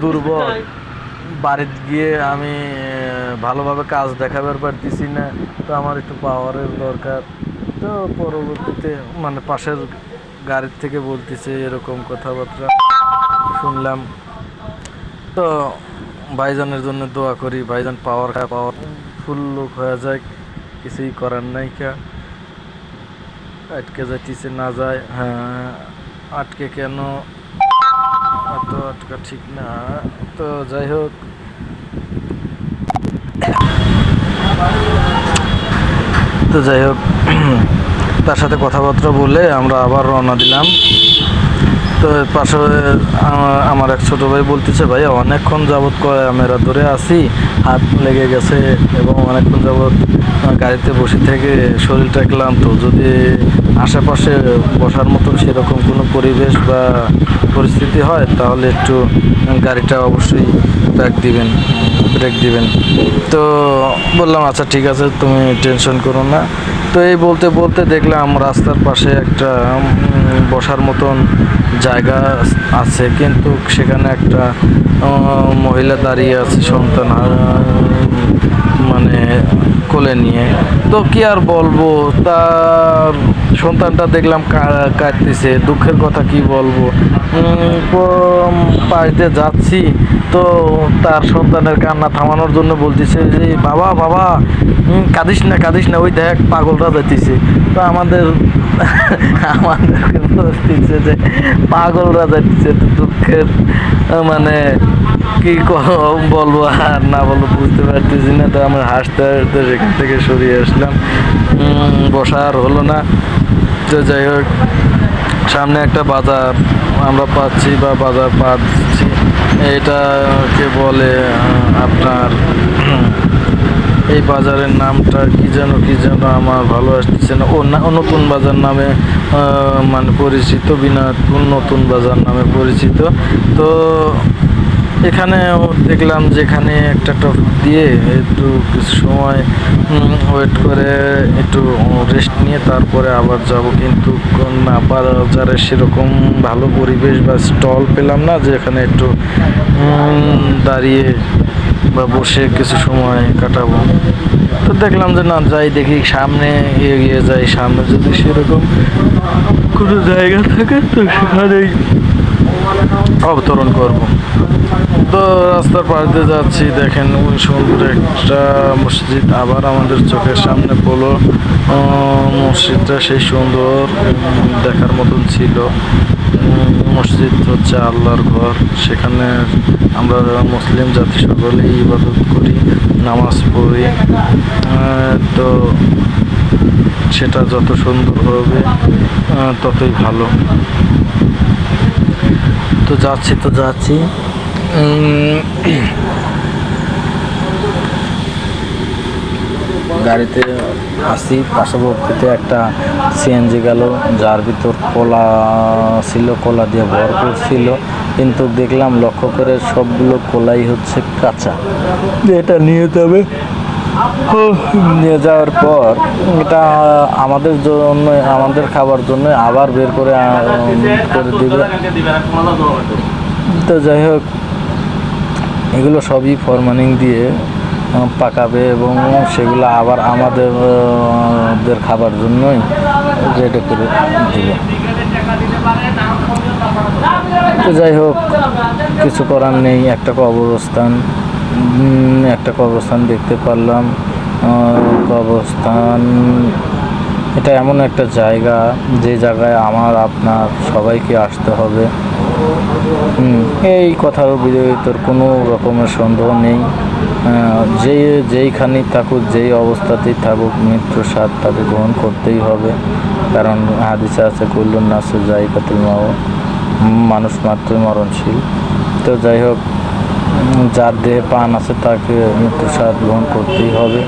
দুর্বল, বাড়িতে গিয়ে আমি ভালোভাবে কাজ দেখাবার পারতেছি না, তো আমার একটু পাওয়ারের দরকার। তো পরবর্তীতে মানে পাশের গাড়ির থেকে বলতেছে এরকম কথাবার্তা শুনলাম। তো ভাইজানের জন্য দোয়া করি, ভাইজান পাওয়ারফুল লোক হয়ে যায়, কিছুই করার নাই। আটকে যাইতেছে না যায়, হ্যাঁ আটকে কেন, এত আটকা ঠিক না। তো যাই হোক, তার সাথে কথাবার্তা বলে আমরা আবার রওনা দিলাম। তো পাশে আমার এক ছোটো ভাই বলতেছে ভাই অনেকক্ষণ যাবৎ ক্যামেরা ধরে আসি, হাত লেগে গেছে এবং অনেকক্ষণ যাবৎ গাড়িতে বসে থেকে শরীরটা ক্লান্ত, যদি আশেপাশে বসার মতন সেরকম কোনো পরিবেশ বা পরিস্থিতি হয় তাহলে একটু গাড়িটা অবশ্যই ব্রেক দিবেন। তো বললাম আচ্ছা ঠিক আছে, তুমি টেনশন করো না। তো এই বলতে বলতে দেখলাম রাস্তার পাশে একটা বসার মতন জায়গা আছে, কিন্তু সেখানে একটা মহিলা দাঁড়িয়ে আছে সন্তান মানে কোলে নিয়ে। তো কি আর বলবো, তার সন্তানটা দেখলাম কাঁদতেছে, দুঃখের কথা কি বলবো। পাশ দিয়ে যাচ্ছি তো তার সন্তানের কান্না থামানোর জন্য বলতেছে যে বাবা বাবা কাঁদিস না, ওই দেখ পাগলরা যাইতেছে। তো আমাদের বলতেছে যে পাগলরা যাইতেছে। তো দুঃখের মানে কি বলবো আর না বলবো বুঝতে পারতেছি না। তো আমরা হাসতে হাসতে সেখান থেকে সরিয়ে আসলাম, বসা আর হলো না। তো যাই হোক, সামনে একটা বাজার আমরা পাচ্ছি বা বাজার পাচ্ছি, এটাকে বলে আপনার এই বাজারের নামটা কি যেন আমার ভালো আসতেছে না। নতুন বাজার নামে মানে পরিচিত, বিনায়কপুর নতুন বাজার নামে পরিচিত। তো এখানে দেখলাম যেখানে একটা টপ দিয়ে একটু কিছু সময় ওয়েট করে একটু রেস্ট নিয়ে তারপরে আবার যাব, কিন্তু না বাজারে সেরকম ভালো পরিবেশ বা স্টল পেলাম না যেখানে একটু দাঁড়িয়ে বা বসে কিছু সময় কাটাবো। তো দেখলাম যে না যাই, দেখি সামনে এগিয়ে যাই, সামনে যদি সেরকম কোনো জায়গা থাকে তো সেখানেই অবতরণ করব। তো রাস্তার পাশ দিয়ে যাচ্ছি, দেখেন ওই সুন্দর একটা মসজিদ আবার আমাদের চোখের সামনে পড়লো। মসজিদটা সেই সুন্দর, দেখার মতন ছিল। মসজিদ হচ্ছে আল্লাহর ঘর, সেখানে আমরা মুসলিম জাতি সকলেই ইবাদত করি, নামাজ পড়ি। তো সেটা যত সুন্দর হবে ততই ভালো। তো যাচ্ছি গাড়িতে আসি, পার্শ্ববর্তীতে একটা সিএনজি গেল, যার ভিতর কলা ছিল, কলা দিয়ে ভরপুর ছিল, কিন্তু দেখলাম লক্ষ্য করে সবগুলো কলাই হচ্ছে কাঁচা। এটা নিয়ে যাবে, নিয়ে যাওয়ার পর এটা আমাদের জন্য, আমাদের খাবার জন্য আবার বের করে দিবে। তো যাই হোক, এগুলো সবই ফরমালিন দিয়ে পাকাবে এবং সেগুলো আবার আমাদের খাবার জন্যই রেডি করে দিবে। তো যাই হোক, কিছু করার নেই, একটা কবরস্থান দেখতে পারলাম। কবরস্থান এটা এমন একটা জায়গা যে জায়গায় আমার আপনার সবাইকে আসতে হবে। এই কথার ভিতর কোনো রকমের সন্দেহ নেই। যেইখানেই থাকুক, যেই অবস্থাতেই থাকুক, মৃত্যুর স্বাদ তাকে গ্রহণ করতেই হবে। কারণ হাদিসে আছে কুল্লুন নাসু যায়কাতুল মাউত, মানুষ মাত্রই মরণশীল। তো যাই হোক, যার দেহে প্রাণ আছে তাকে মৃত্যুর স্বাদ গ্রহণ করতেই হবে।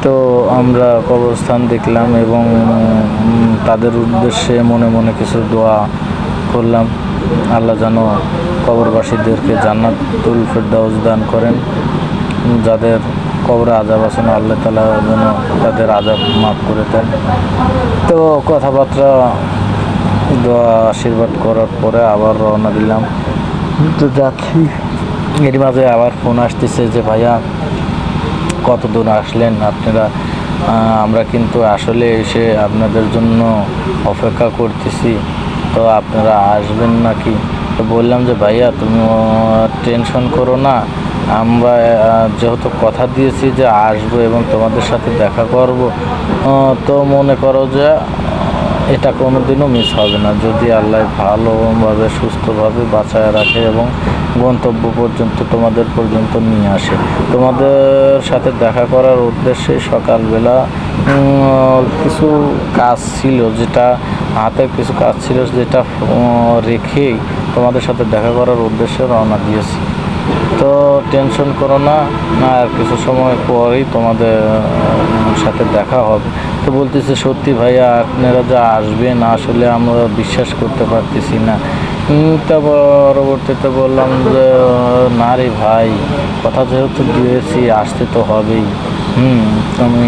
তো আমরা কবরস্থান দেখলাম এবং তাদের উদ্দেশ্যে মনে মনে কিছু দোয়া করলাম। আল্লাহ যেন কবরবাসীদেরকে জান্নাতুল ফেরদাউস দান করেন। যাদের কবরে আযাব আছে না, আল্লাহ তাআলা যেন তাদের আযাব মাফ করে দেন। তো কথাবার্তা দোয়া আশীর্বাদ করার পরে আবার রওনা দিলাম। তো যাচ্ছি, এর মাঝে আবার ফোন আসতেছে যে ভাইয়া কত দূর আসলেন আপনারা? আমরা কিন্তু আসলে এসে আপনাদের জন্য অপেক্ষা করতেছি, তো আপনারা আসবেন নাকি? তো বললাম যে ভাইয়া তুমি টেনশন করো না, আমরা যেহেতু কথা দিয়েছি যে আসবো এবং তোমাদের সাথে দেখা করব, তো মনে করো যে এটা কোনো দিনও মিস হবে না, যদি আল্লাহ ভালোভাবে সুস্থভাবে বাঁচায় রাখে এবং গন্তব্য পর্যন্ত তোমাদের পর্যন্ত নিয়ে আসে। তোমাদের সাথে দেখা করার উদ্দেশ্যে সকালবেলা কিছু কাজ ছিল, যেটা হাতের কিছু কাজ ছিল, যেটা রেখেই তোমাদের সাথে দেখা করার উদ্দেশ্যে রওনা দিয়েছি। তো টেনশন করো না, আর কিছু সময় পরেই তোমাদের সাথে দেখা হবে। তো বলতেছে সত্যি ভাইয়া আপনারা যা আসবেন আসলে আমরা বিশ্বাস করতে পারতেছি না। তা পরবর্তীতে বললাম যে না রে ভাই, কথা যেহেতু দিয়েছি আসতে তো হবেই। তুমি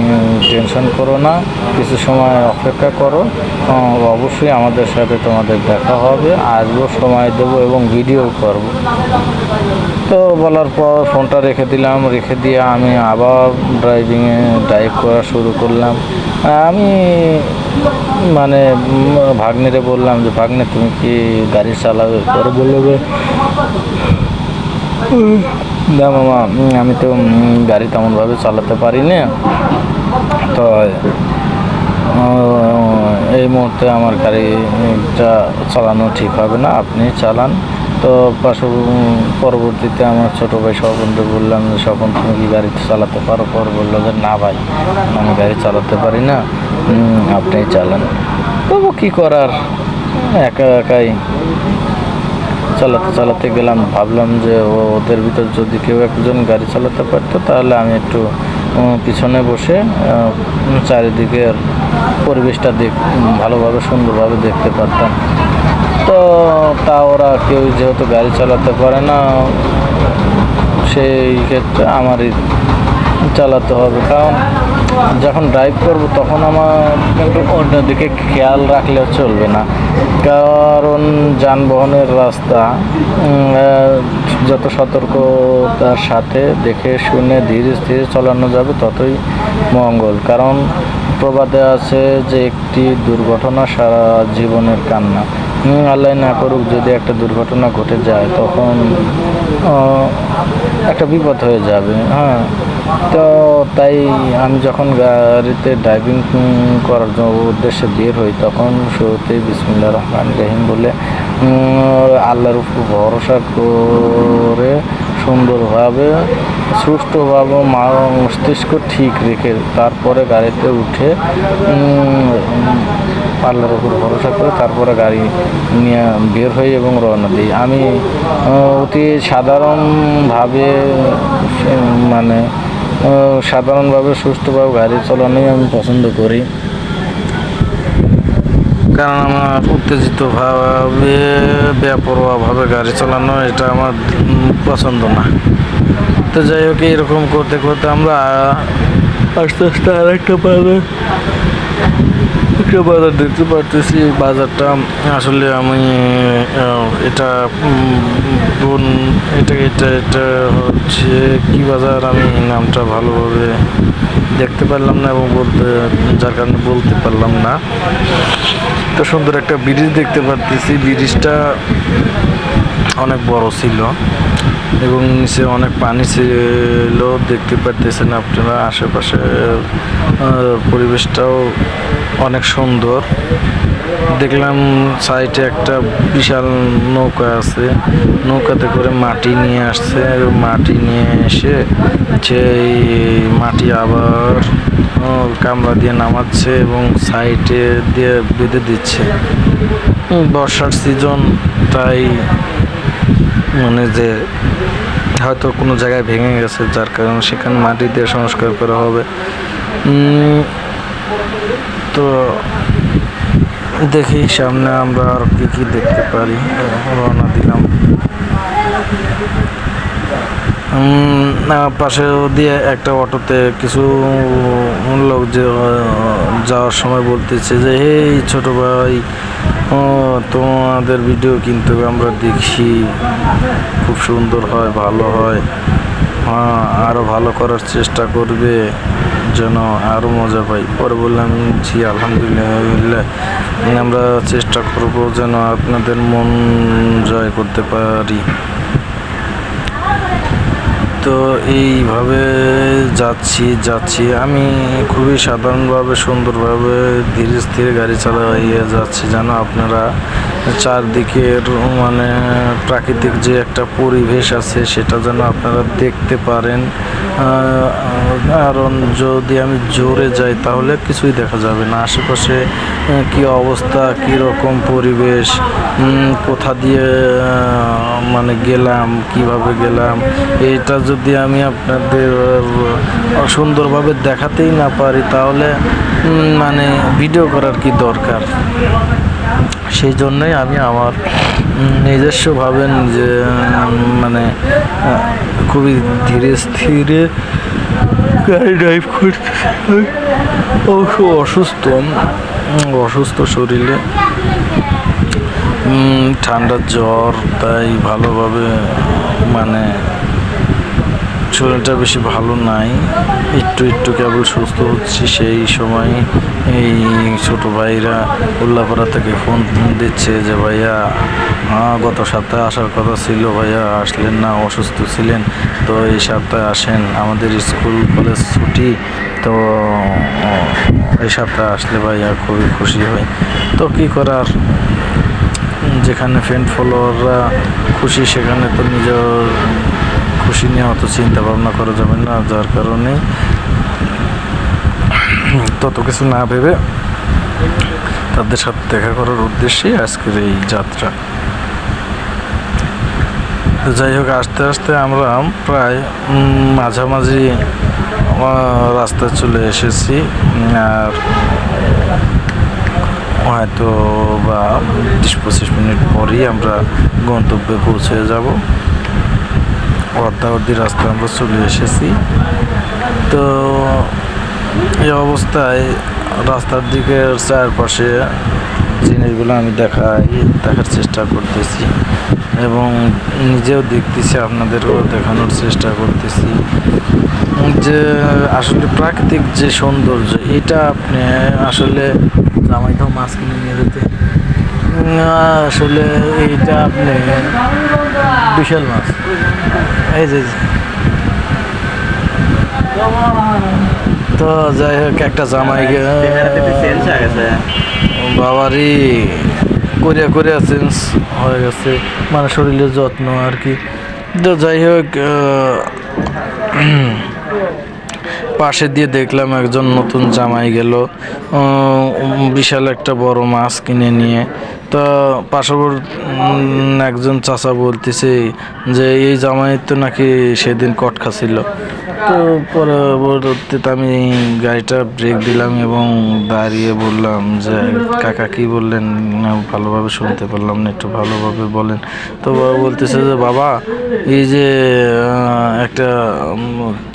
টেনশন করো না, কিছু সময় অপেক্ষা করো, অবশ্যই আমাদের সাথে তোমাদের দেখা হবে, আসবো, সময় দেবো এবং ভিডিও করব। তো বলার পর ফোনটা রেখে দিলাম, রেখে দিয়ে আমি আবার ড্রাইভ করা শুরু করলাম। আমি মানে ভাগ্নিরে বললাম যে ভাগ্নে তুমি কি গাড়ি চালাবে? পরে বললো যে না মামা, আমি তো গাড়ি তেমনভাবে চালাতে পারি না, তো এই মুহূর্তে আমার গাড়িটা চালানো ঠিক হবে না, আপনি চালান। তো পরবর্তীতে আমার ছোটো ভাই স্বপনকে বললাম যে স্বপন তুমি কি গাড়ি চালাতে পারো? পর বললো যে না ভাই, আমি গাড়ি চালাতে পারি না, আপনি চালান। তবু কী করার, একা একাই চালাতে চালাতে গেলাম। ভাবলাম যে ওদের ভিতর যদি কেউ একজন গাড়ি চালাতে পারতো তাহলে আমি একটু পিছনে বসে চারিদিকের পরিবেশটা ভালোভাবে সুন্দরভাবে দেখতে পারতাম। তো তা ওরা কেউ যেহেতু গাড়ি চালাতে পারে না, সেই ক্ষেত্রে আমারই চালাতে হবে। কারণ যখন ড্রাইভ করব তখন আমার কিন্তু অন্যদিকে খেয়াল রাখলেও চলবে না, কারণ যানবাহনের রাস্তা যত সতর্কতার সাথে দেখে শুনে ধীরে স্থিরে চালানো যাবে ততই মঙ্গল। কারণ প্রবাদে আছে যে একটি দুর্ঘটনা সারা জীবনের কান্না। আল্লাহ না করুক যদি একটা দুর্ঘটনা ঘটে যায় তখন একটা বিপদ হয়ে যাবে। তো তাই আমি যখন গাড়িতে ড্রাইভিং করার উদ্দেশ্যে বের হই তখন শুরুতেই বিসমিল্লাহির রহমানির রহিম বলে আল্লাহর উপর ভরসা করে সুন্দরভাবে সুষ্ঠুভাবে মস্তিষ্ক ঠিক রেখে তারপরে গাড়িতে উঠে আল্লাহর উপর ভরসা করে তারপরে গাড়ি নিয়ে বের হই এবং রওনা দিই। আমি অতি সাধারণভাবে সুষ্ঠুভাবে গাড়ি চালানোই আমি পছন্দ করি, কারণ আমার উত্তেজিতভাবে বেপরোয়াভাবে গাড়ি চালানো এটা আমার পছন্দ না। তো যাই হোক, এরকম করতে করতে আমরা আস্তে আস্তে আরেকটা বাজার দেখতে পারতেছি। বাজারটা আসলে আমি এটা হচ্ছে কি বাজার, আমি নামটা ভালোভাবে দেখতে পারলাম না এবং যার কারণে বলতে পারলাম না। তো সুন্দর একটা ব্রিজ দেখতে পারতেছি, ব্রিজটা অনেক বড় ছিল। এবং নিচে অনেক পানি ছিল, দেখতে পারতেছেন আপনারা। আশেপাশে পরিবেশটাও অনেক সুন্দর। দেখলাম সাইডে একটা বিশাল নৌকা আছে, নৌকাতে করে মাটি নিয়ে আসছে, মাটি নিয়ে এসে সেই মাটি আবার কামড়া দিয়ে নামাচ্ছে এবং সাইডে দিয়ে বেঁধে দিচ্ছে। বর্ষার সিজন, তাই মানে যে হয়তো কোনো জায়গায় ভেঙে গেছে, যার কারণে সেখানে মাটি দিয়ে সংস্কার করা হবে। তো দেখি সামনে আমরা আর কি কি দেখতে পারি। রওনা দিলাম। পাশে দিয়ে একটা অটোতে কিছু লোক যে যাওয়ার সময় বলতেছে যে এই ছোট ভাই, তোমাদের ভিডিও কিন্তু আমরা দেখি, খুব সুন্দর হয়, ভালো হয়, আরও ভালো করার চেষ্টা করবে যেন আরও মজা পাই। পরে বললাম জি আলহামদুলিল্লাহ, আমরা চেষ্টা করব যেন আপনাদের মন জয় করতে পারি। তো এইভাবে যাচ্ছি আমি খুবই সাধারণভাবে, সুন্দরভাবে, ধীরে স্থিরে গাড়ি চালিয়ে যাচ্ছি যেন আপনারা চারদিকের মানে প্রাকৃতিক যে একটা পরিবেশ আছে সেটা যেন আপনারা দেখতে পারেন। কারণ যদি আমি জোরে যাই তাহলে কিছুই দেখা যাবে না। আশেপাশে কি অবস্থা, কি রকম পরিবেশ, কোথা দিয়ে মানে গেলাম, কিভাবে গেলাম, এটা যদি আমি আপনাদের সুন্দরভাবে দেখাতেই না পারি তাহলে মানে ভিডিও করার কি দরকার। সেই জন্যই আমি আমার নিজস্বভাবে নিজে মানে খুবই ধীরে স্থিরে গাড়ি ড্রাইভ করতে। অসুস্থ শরীরে, ঠান্ডার জ্বর, তাই ভালোভাবে মানে শরীরটা বেশি ভালো নাই, একটু কেবল সুস্থ হচ্ছি। সেই সময় এই ছোট ভাইরা উল্লাপাড়া থেকে ফোন দিচ্ছে যে ভাইয়া গত সপ্তাহে আসার কথা ছিল, ভাইয়া আসলেন না, অসুস্থ ছিলেন, তো এই সপ্তাহে আসেন, আমাদের স্কুল কলেজ ছুটি, তো এই সপ্তাহে আসলে ভাইয়া খুবই খুশি হয়। তো কী করার, যেখানে ফ্রেন্ড ফলোয়াররা খুশি সেখানে তো নিজের খুশি নিয়ে অত চিন্তা ভাবনা করা যাবে না, যার কারণে তত কিছু না ভেবে তাদের সাথে দেখা করার উদ্দেশ্যে আজকের এই যাত্রা। তো যাই হোক, আস্তে আস্তে আমরা প্রায় মাঝামাঝি রাস্তায় চলে এসেছি, আর হয়তো বা 20-25 মিনিট পরই আমরা গন্তব্যে পৌঁছে যাব। অর্ধাবধি রাস্তায় আমরা চলে এসেছি। তো এই অবস্থায় রাস্তার দিকের চারপাশে জিনিসগুলো আমি দেখার চেষ্টা করতেছি এবং নিজেও দেখতেছি, আপনাদেরও দেখানোর চেষ্টা করতেছি যে আসলে প্রাকৃতিক যে সৌন্দর্য, এটা আপনি আসলে জামাইটাও মাছ কিনে নিয়ে যেতে, আসলে এইটা আপনি বিশাল মাছ, এই যে। তো যাই হোক, একটা জামাই বাবারই করিয়া চেঞ্জ হয়ে গেছে, মানে শরীরের যত্ন আর কি। তো যাই হোক, পাশে দিয়ে দেখলাম একজন নতুন জামাই গেল বিশাল একটা বড় মাছ কিনে নিয়ে। তো পার্শ্ববর্তী একজন চাচা বলতেছে যে এই জামাই তো নাকি সেদিন কট খাচ্ছিল। তো পরবর্তীতে আমি গাড়িটা ব্রেক দিলাম এবং দাঁড়িয়ে বললাম যে কাকা কি বললেন, ভালোভাবে শুনতে পারলাম না, একটু ভালোভাবে বলেন। তো বাবা বলতেছে যে বাবা, এই যে একটা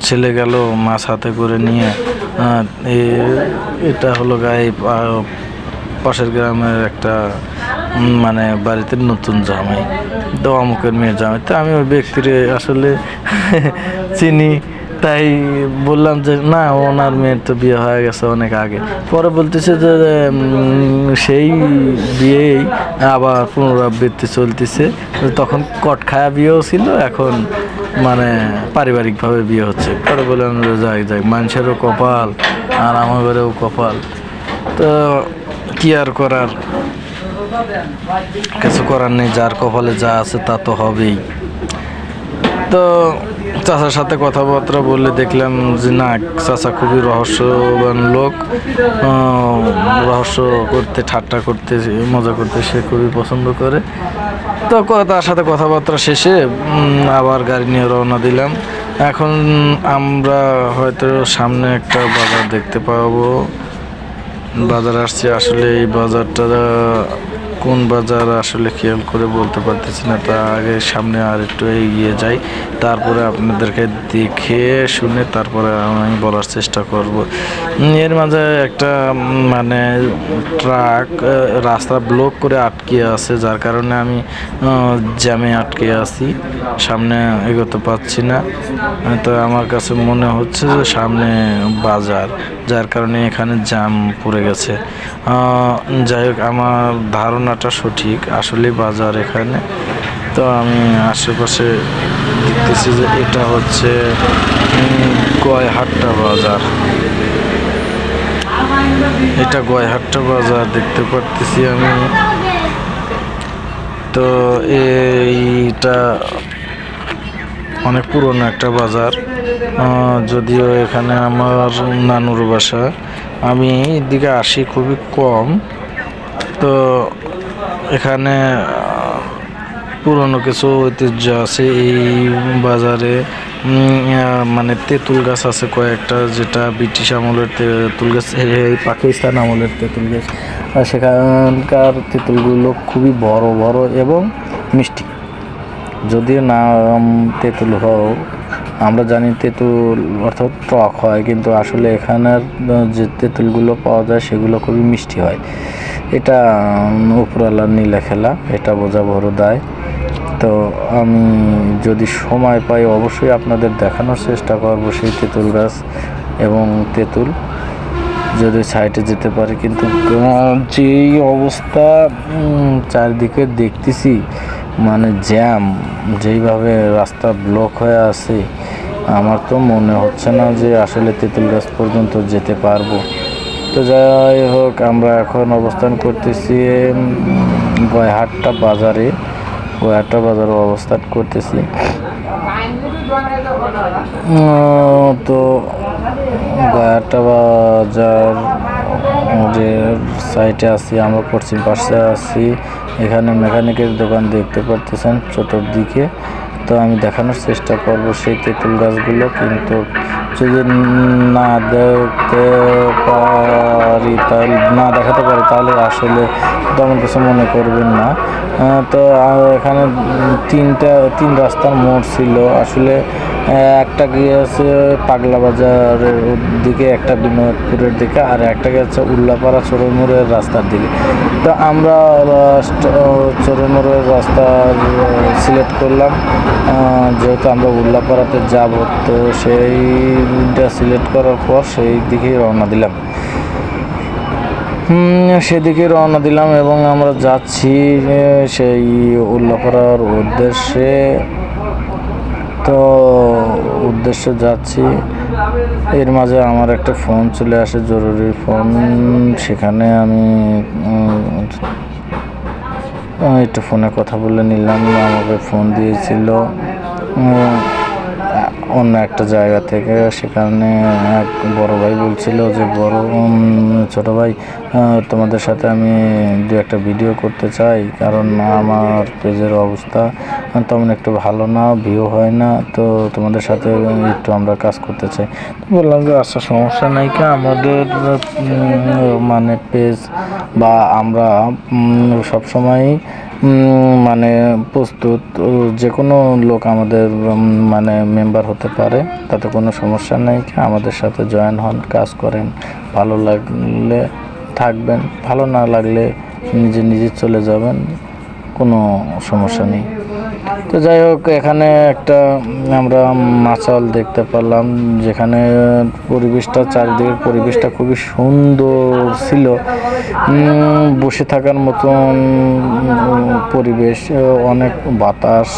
ছেলে গেল মাছ হাতে করে নিয়ে, এটা হলো গায়ে পাশের গ্রামের একটা মানে বাড়িতে নতুন জামাই, তো অমুকের মেয়ের জামাই। তো আমি ওই ব্যক্তির আসলে চিনি, তাই বললাম যে না, ওনার মেয়ের তো বিয়ে হয়ে গেছে অনেক আগে। পরে বলতেছে যে সেই বিয়েই আবার পুনরাবৃত্তি চলতেছে, তখন কটখায়া বিয়েও ছিল, এখন মানে পারিবারিকভাবে বিয়ে হচ্ছে। পরে বললাম যে যাই যাই, মানুষেরও কপাল আর আমাদেরও কপাল, তো কি আর করার, কিছু করার নেই, যার কপালে যা আছে তা তো হবেই। তো চাচার সাথে কথাবার্তা বললে দেখলাম যে না, চাচা খুবই রহস্যবান লোক, রহস্য করতে, ঠাট্টা করতে, মজা করতে সে খুবই পছন্দ করে। তো তার সাথে কথাবার্তা শেষে আবার গাড়ি নিয়ে রওনা দিলাম। এখন আমরা হয়তো সামনে একটা বাজার দেখতে পাবো। বাজার আসছে, আসলে এই বাজারটা কোন বাজার আসলে খেয়াল করে বলতে পারতেছি না। তা আগে সামনে আর একটু এগিয়ে যাই, তারপরে আপনাদেরকে দেখে শুনে তারপরে আমি বলার চেষ্টা করব। এর মাঝে একটা মানে ট্রাক রাস্তা ব্লক করে আটকে আছে, যার কারণে আমি জ্যামে আটকে আছি, সামনে এগোতে পারছি না। তো আমার কাছে মনে হচ্ছে যে সামনে বাজার, যার কারণে এখানে জ্যাম পড়ে গেছে। যাই হোক, আমার ধারণাটা সঠিক, আসলে বাজার এখানে। তো আমি আশেপাশে দেখতেছি যে এটা হচ্ছে গয়হাট্টা বাজার, এটা গয়হাট্টা বাজার দেখতে পারতেছি আমি। তো এইটা অনেক পুরনো একটা বাজার, যদিও এখানে আমার নানুর বাসা। আমি এদিকে আসি খুবই কম, তো এখানে পুরনো কিছু ঐতিহ্য আছে এই বাজারে। মানে তেঁতুল গাছ আছে কয়েকটা, যেটা ব্রিটিশ আমলের তেঁতুল গাছ, এই পাকিস্তান আমলের তেঁতুল গাছ। আর সেখানকার তেঁতুলগুলো খুবই বড় বড় এবং মিষ্টি। যদিও নাম তেঁতুল হোক, আমরা জানি তেঁতুল অর্থাৎ টক হয়, কিন্তু আসলে এখানের যে তেঁতুলগুলো পাওয়া যায় সেগুলো খুবই মিষ্টি হয়। এটা উপরওয়ালার নীলা খেলা, এটা বোঝা বড় দায়। তো আমি যদি সময় পাই অবশ্যই আপনাদের দেখানোর চেষ্টা করব সেই তেঁতুল গাছ এবং তেঁতুল, যদি সাইডে যেতে পারি। কিন্তু যেই অবস্থা চারিদিকে দেখতেছি, মানে জ্যাম, যেইভাবে রাস্তা ব্লক হয়ে আছে, আমার তো মনে হচ্ছে না যে আসলে তেঁতুল গাছ পর্যন্ত যেতে পারবো। তো যাই হোক, আমরা এখন অবস্থান করতেছি গয়হাট্টা বাজারে, গয়হাট্টা বাজারে অবস্থান করতেছি। তো গয়হাট্টা বাজার সাইডে আছি, আমরা পশ্চিম পাশে আছি। এখানে মেকানিকের দোকান দেখতে পারতেছেন চতুর্দিকে। তো আমি দেখানোর চেষ্টা করব সেই তেঁতুল গাছগুলো, কিন্তু যদি না দেখতে পারি, তাহলে না দেখাতে পারি, তাহলে আসলে তেমন কিছু মনে করবেন না। তো এখানে তিন রাস্তার মোড় ছিল আসলে। একটা গিয়েছে পাগলা বাজারের দিকে, একটা বিনোদপুরের দিকে, আর একটা গেছে উল্লাপাড়া চোরমোড়ের রাস্তার দিকে। তো আমরা চোরমোড়ের রাস্তা সিলেক্ট করলাম, যেহেতু আমরা উল্লাপাড়াতে যাব। তো সেইটা সিলেক্ট করার পর সেই দিকেই রওনা দিলাম, সেদিকে রওনা দিলাম এবং আমরা যাচ্ছি সেই উল্লাপাড়ার উদ্দেশ্যে। তো উদ্দেশ্যে যাচ্ছি, এর মাঝে আমার একটা ফোন চলে আসে, জরুরি ফোন। সেখানে আমি একটু ফোনে কথা বলে নিলাম। আমাকে ফোন দিয়েছিল অন্য একটা জায়গা থেকে, সেখানে এক বড় ভাই বলছিল যে ছোট ভাই, তোমাদের সাথে আমি দু একটা ভিডিও করতে চাই, কারণ আমার পেজের অবস্থা তেমন একটু ভালো না, ভিউ হয় না, তো তোমাদের সাথে একটু আমরা কাজ করতে চাই। বললাম যে আচ্ছা, সমস্যা নাই, আমাদের মানে পেজ বা আমরা সবসময় মানে প্রস্তুত, যে কোনো লোক আমাদের মানে মেম্বার হতে পারে, তাতে কোনো সমস্যা নেই। আমাদের সাথে জয়েন হন, কাজ করেন, ভালো লাগলে থাকবেন, ভালো না লাগলে নিজে চলে যাবেন, কোনো সমস্যা নেই। তো যাই হোক, এখানে একটা আমরা মাচাল দেখতে পারলাম, যেখানে পরিবেশটা, চারিদিকের পরিবেশটা খুবই সুন্দর ছিল। বসে থাকার মতন পরিবেশ, অনেক বাতাস,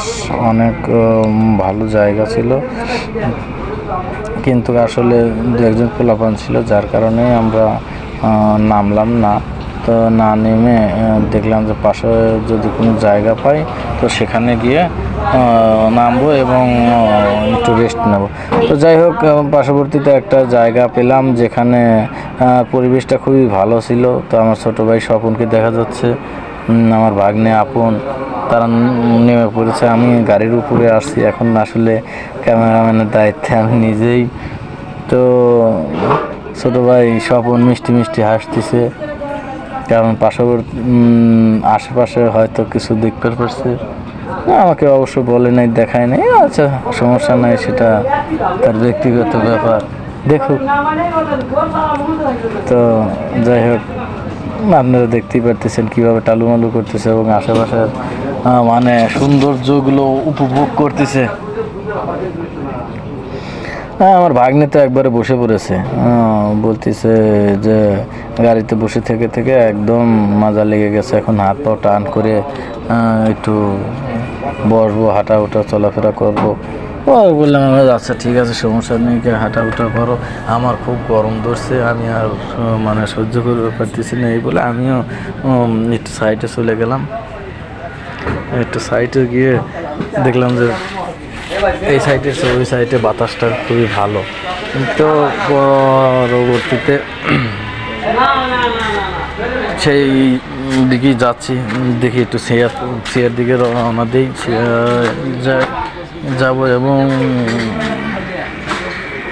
অনেক ভালো জায়গা ছিল। কিন্তু আসলে দু একজন পোলাপান ছিল, যার কারণে আমরা নামলাম না। তো না নেমে দেখলাম যে পাশে যদি কোনো জায়গা পাই তো সেখানে গিয়ে নামবো এবং একটু রেস্ট নেব। তো যাই হোক, পার্শ্ববর্তীতে একটা জায়গা পেলাম যেখানে পরিবেশটা খুবই ভালো ছিল। তো আমার ছোটো ভাই স্বপনকে দেখা যাচ্ছে, আমার ভাগ্নে আপন, তারা নেমে পড়েছে। আমি গাড়ির উপরে আসছি, এখন আসলে ক্যামেরাম্যানের দায়িত্বে আমি নিজেই। তো ছোটো ভাই স্বপন মিষ্টি মিষ্টি হাসতেছে, কারণ পার্শ্ববর্তী আশেপাশে হয়তো কিছু দেখতে পারছে। আমাকে অবশ্য বলে নাই, দেখায় নাই। আচ্ছা, সমস্যা নাই, সেটা তার ব্যক্তিগত ব্যাপার, দেখুক। তো যাই হোক, আপনারা দেখতেই পারতেছেন কীভাবে টালুমালু করতেছে এবং আশেপাশের মানে সৌন্দর্যগুলো উপভোগ করতেছে। হ্যাঁ, আমার ভাগ্নে তো একবারে বসে পড়েছে, বলতেছে যে গাড়িতে বসে থেকে থেকে একদম মজা লেগে গেছে, এখন হাত পা টান করে একটু বসবো, হাঁটা উঠা চলাফেরা করবো। ও বললাম, আচ্ছা ঠিক আছে, সমস্যা নেই, হাঁটা উঠা করো, আমার খুব গরম ধরছে, আমি আর মানে সহ্য করতে পারতেছি না। এই বলে আমিও একটু সাইডে চলে গেলাম। একটু সাইডে গিয়ে দেখলাম যে এই সাইডে ওই সাইডে বাতাসটা খুবই ভালো। তো পরবর্তীতে সেই দিকেই যাচ্ছি, দেখি একটু সিয়ার দিকে রওনা দিই, যাবো এবং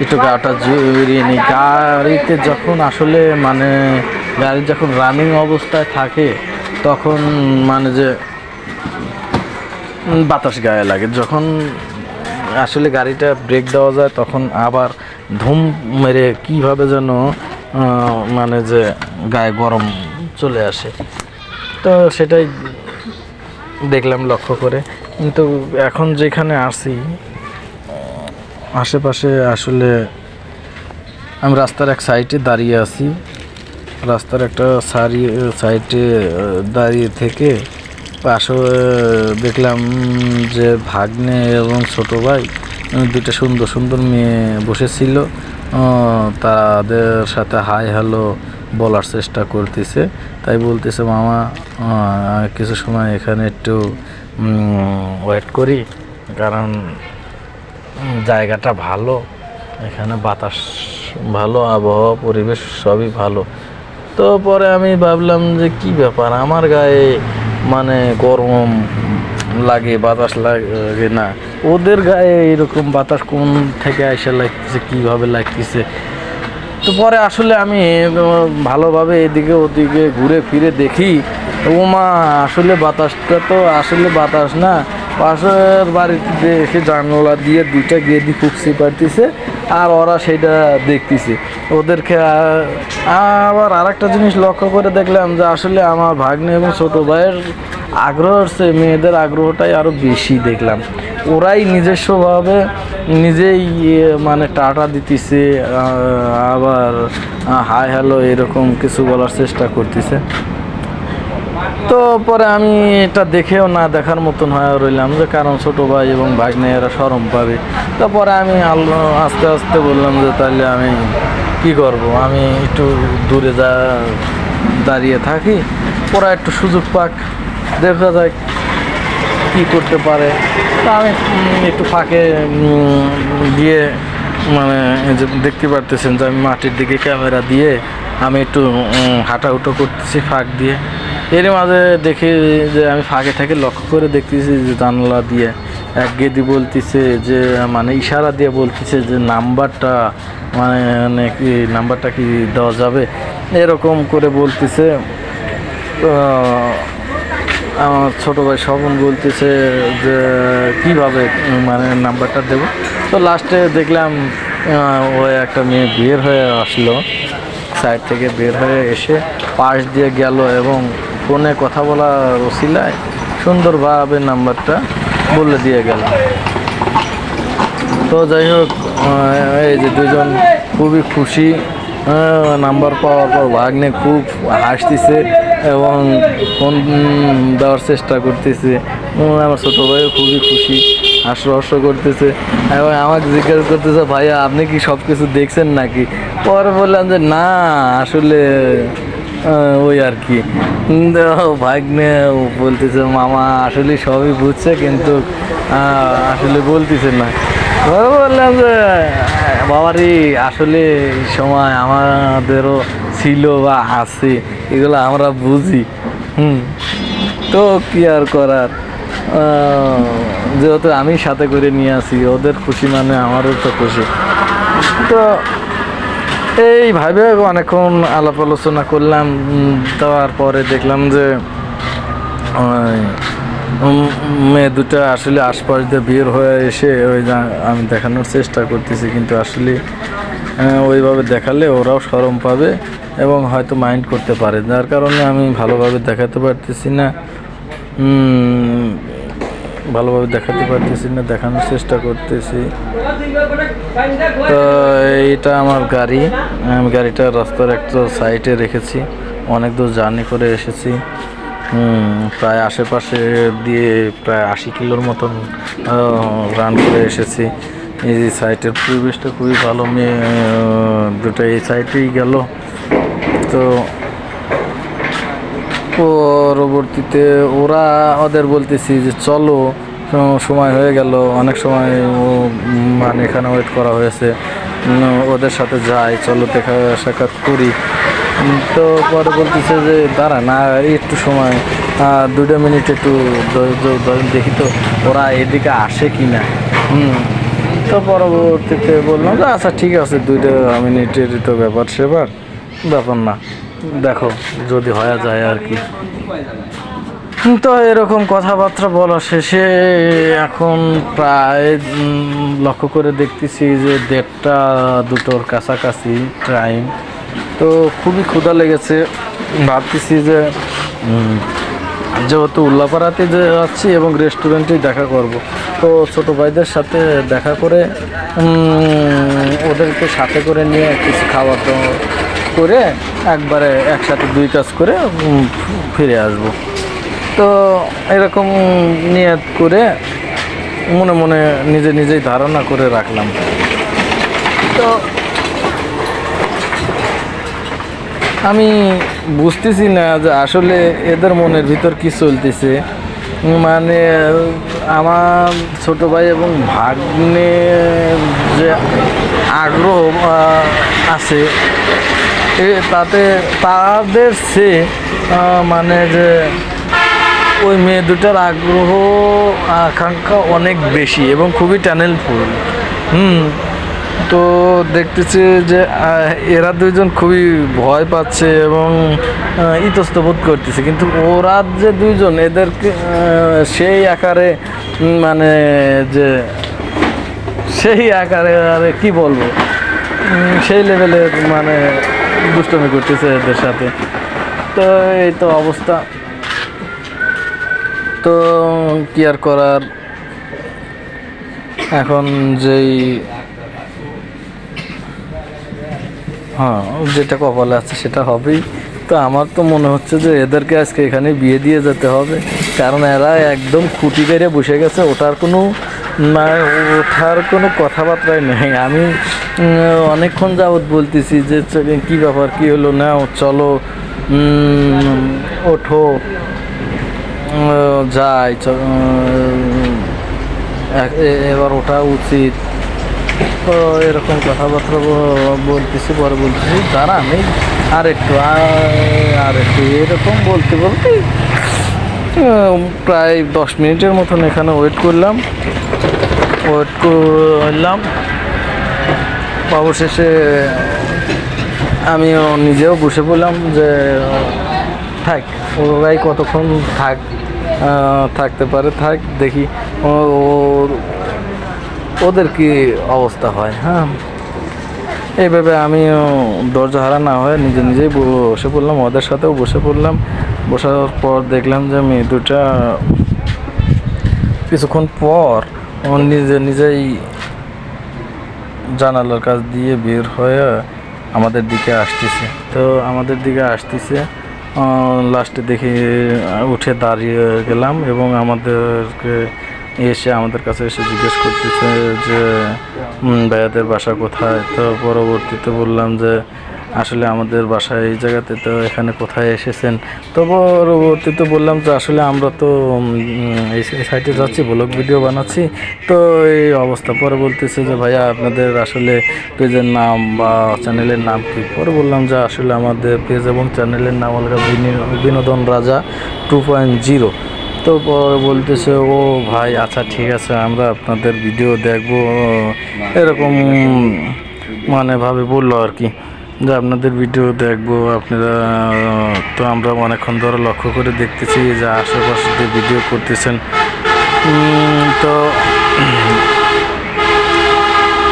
একটু গাটা জুড়িয়ে নিই। গাড়িতে যখন আসলে মানে গাড়ি যখন রানিং অবস্থায় থাকে তখন মানে যে বাতাস গায়ে লাগে, যখন আসলে গাড়িটা ব্রেক দেওয়া যায় তখন আবার ধুম মেরে কীভাবে যেন মানে যে গায়ে গরম চলে আসে। তো সেটাই দেখলাম লক্ষ্য করে। কিন্তু এখন যেখানে আসি আশেপাশে আসলে আমি রাস্তার এক সাইডে দাঁড়িয়ে আছি, রাস্তার একটা সাইডে দাঁড়িয়ে থেকে পাশে দেখলাম যে ভাগ্নে এবং ছোটো ভাই দুটো সুন্দর সুন্দর মেয়ে বসেছিল, তাদের সাথে হাই হ্যালো বলার চেষ্টা করতেছে। তাই বলতেছে, মামা কিছু সময় এখানে একটু ওয়েট করি, কারণ জায়গাটা ভালো, এখানে বাতাস ভালো, আবহাওয়া পরিবেশ সবই ভালো। তো পরে আমি ভাবলাম যে কি ব্যাপার, আমার গায়ে মানে গরম লাগে, বাতাস লাগে না, ওদের গায়ে এরকম বাতাস কোন থেকে এসে লাগতেছে, কীভাবে লাগতেছে। তো পরে আসলে আমি ভালোভাবে এদিকে ওদিকে ঘুরে ফিরে দেখি, ওমা আসলে বাতাসটা তো আসলে বাতাস না, পাশের বাড়িতে এসে জানলা দিয়ে দুইটা গেদি ফুকসি পারতেছে আর ওরা সেটা দেখতেছে। ওদেরকে আবার আরেকটা জিনিস লক্ষ্য করে দেখলাম যে আসলে আমার ভাগ্নে এবং ছোটো ভাইয়ের আগ্রহের চেয়ে মেয়েদের আগ্রহটাই আরও বেশি দেখলাম। ওরাই নিজস্বভাবে নিজেই মানে টাটা দিতেছে, আবার হাই হ্যালো এরকম কিছু বলার চেষ্টা করতেছে। তো পরে আমি এটা দেখেও না দেখার মতন হয়ে রইলাম, যে কারণ ছোটো ভাই এবং ভাগ্নে এরা শরম পাবে। তারপরে আমি আস্তে আস্তে বললাম যে তাহলে আমি কি করব, আমি একটু দূরে দাঁড়িয়ে থাকি, ওরা একটু সুযোগ পাক, দেখা যায় কি করতে পারে। তা আমি একটু ফাঁকে গিয়ে মানে যে দেখতে পারতেছেন যে আমি মাটির দিকে ক্যামেরা দিয়ে আমি একটু হাঁটাহুটো করতেছি ফাঁক দিয়ে। এর মাঝে দেখি যে আমি ফাঁকে থেকে লক্ষ্য করে দেখতেছি যে জানলা দিয়ে এক গেদি বলতেছে যে মানে ইশারা দিয়ে বলতেছে যে নাম্বারটা মানে কি নাম্বারটা কি দেওয়া যাবে, এরকম করে বলতেছে। আমার ছোটো ভাই স্বপন বলতেছে যে কীভাবে মানে নাম্বারটা দেবো। তো লাস্টে দেখলাম ও একটা মেয়ে বের হয়ে আসলো, সাইড থেকে বের হয়ে এসে পাশ দিয়ে গেল এবং ফোনে কথা বলার ওসিলায় সুন্দরভাবে নাম্বারটা বলে দিয়ে গেল। তো যাই হোক, এই যে দুজন খুবই খুশি। নাম্বার পাওয়ার পর ভাগ্নে খুব হাসতেছে এবং ফোন দেওয়ার চেষ্টা করতেছে। আমার ছোটো ভাইও খুবই খুশি, হাস্য করতেছে এবং আমাকে জিজ্ঞাসা করতেছে, ভাইয়া আপনি কি সব কিছু দেখছেন নাকি? পরে বললাম যে না, আসলে ওই আর কি। ভাগ্নে বলতেছে মামা আসলে সবই বুঝছে, কিন্তু আসলে বলতেছে না। বললাম যে বাবারি আসলে এই সময় আমাদেরও ছিল বা আছে, এগুলো আমরা বুঝি। তো কি আর করার, যেহেতু আমি সাথে করে নিয়ে আসি, ওদের খুশি মানে আমারও তো খুশি। তো এইভাবে অনেকক্ষণ আলাপ আলোচনা করলাম। তারপরে দেখলাম যে মেয়ে দুটো আসলে আশপাশ দিয়ে বের হয়ে এসে ওই আমি দেখানোর চেষ্টা করতেছি, কিন্তু আসলে ওইভাবে দেখালে ওরাও শরম পাবে এবং হয়তো মাইন্ড করতে পারে, যার কারণে আমি ভালোভাবে দেখাতে পারতেছি না, দেখানোর চেষ্টা করতেছি। তো এইটা আমার গাড়ি, আমি গাড়িটা রাস্তার একটা সাইডে রেখেছি। অনেক দূর জার্নি করে এসেছি, প্রায় আশেপাশে দিয়ে প্রায় 80 কিলোর মতন রান করে এসেছি। এই যে সাইটের পরিবেশটা খুবই ভালো, মেয়ে দুটো এই সাইটেই গেল। তো পরবর্তীতে ওদের বলতেছি যে চলো, সময় হয়ে গেল, অনেক সময় মানে এখানে ওয়েট করা হয়েছে, ওদের সাথে যাই, চলো দেখা সাক্ষাৎ করি। তো পরে বলতেছে যে দাঁড়া না একটু সময়, 2 মিনিট একটু দেখি তো ওরা এদিকে আসে কি না। তো পরবর্তীতে বললাম যে আচ্ছা ঠিক আছে, 2 মিনিটের তো ব্যাপার না, দেখো যদি হয়ে যায় আর কি। তো এরকম কথাবার্তা বলা শেষে এখন প্রায় লক্ষ্য করে দেখতেছি যে 1:30-2টোর কাছাকাছি টাইম। তো খুবই ক্ষুধা লেগেছে, ভাবতেছি যে যেহেতু উল্লাপাড়াতে যাচ্ছি এবং রেস্টুরেন্টেই দেখা করব, তো ছোটো ভাইদের সাথে দেখা করে ওদেরকে সাথে করে নিয়ে কিছু খাওয়া দাওয়া করে একবারে একসাথে 2 কাজ করে ফিরে আসব। তো এরকম নিয়ত করে মনে মনে নিজেই ধারণা করে রাখলাম। তো আমি বুঝতেছি না যে আসলে এদের মনের ভিতর কি চলতেছে। মানে আমার ছোটো ভাই এবং ভাগ্নের যে আগ্রহ আছে, তাতে তাদের সে মানে যে ওই মেয়ে দুটার আগ্রহ আকাঙ্ক্ষা অনেক বেশি এবং খুবই ট্যালেন্টফুল। তো দেখতেছি যে এরা দুইজন খুবই ভয় পাচ্ছে এবং ইতস্ত বোধ করতেছে, কিন্তু ওরা যে দুইজন এদেরকে সেই আকারে মানে যে সেই আকারে আরে কি বলবো, সেই লেভেলের মানে দুষ্টমি করতেছে এদের সাথে। তো এই তো অবস্থা, তো কি আর করার। এখন যেই যেটা কপালে আছে সেটা হবেই। তো আমার তো মনে হচ্ছে যে এদেরকে আজকে এখানে বিয়ে দিয়ে যেতে হবে, কারণ এরা একদম খুঁটি বেড়ে বসে গেছে, ওঠার কোনো কথাবার্তাই নেই। আমি অনেকক্ষণ যাবৎ বলতেছি যে কী ব্যাপার, কী হলো, না চলো ওঠো যাই, এবার ওঠা উচিত। তো এরকম কথাবার্তা বলতেছি, পরে বলতেছি দাঁড়া আমি আর একটু এরকম বলতে প্রায় 10 মিনিটের মতন এখানে ওয়েট করলাম। অবশেষে আমিও নিজেও বসে পড়লাম যে থাক, ওরাই কতক্ষণ থাকতে পারে, থাক দেখি ওদের কি অবস্থা হয়। এইভাবে আমিও ধৈর্য হারা না হয়ে নিজেই বসে পড়লাম, ওদের সাথেও বসে পড়লাম। বসার পর দেখলাম যে মেয়ে দুটা কিছুক্ষণ পর ও নিজেই জানালার কাছ দিয়ে বের হয়ে আমাদের দিকে আসতেছে। তো আমাদের দিকে আসতেছে, লাস্টে দেখি উঠে দাঁড়িয়ে গেলাম এবং আমাদেরকে আমাদের কাছে এসে জিজ্ঞেস করতেছে যে ভাইয়াদের বাসা কোথায়। তো পরবর্তীতে বললাম যে আসলে আমাদের বাসা এই জায়গাতে, তো এখানে কোথায় এসেছেন। তো পরবর্তীতে বললাম যে আসলে আমরা তো এই সাইটে যাচ্ছি, ব্লগ ভিডিও বানাচ্ছি, তো এই অবস্থা। পরে বলতেছে যে ভাইয়া আপনাদের আসলে পেজের নাম বা চ্যানেলের নাম কি। পরে বললাম যে আসলে আমাদের পেজ এবং চ্যানেলের নাম হলো বিনোদন রাজা 2.0। তো পরে বলতেছে ও ভাই আচ্ছা ঠিক আছে, আমরা আপনাদের ভিডিও দেখবো, এরকম মানে ভাবে বললো আর কি, যে আপনাদের ভিডিও দেখবো আপনারা। তো আমরা অনেকক্ষণ ধরে লক্ষ্য করে দেখতেছি যে আশেপাশে যে ভিডিও করতেছেন। তো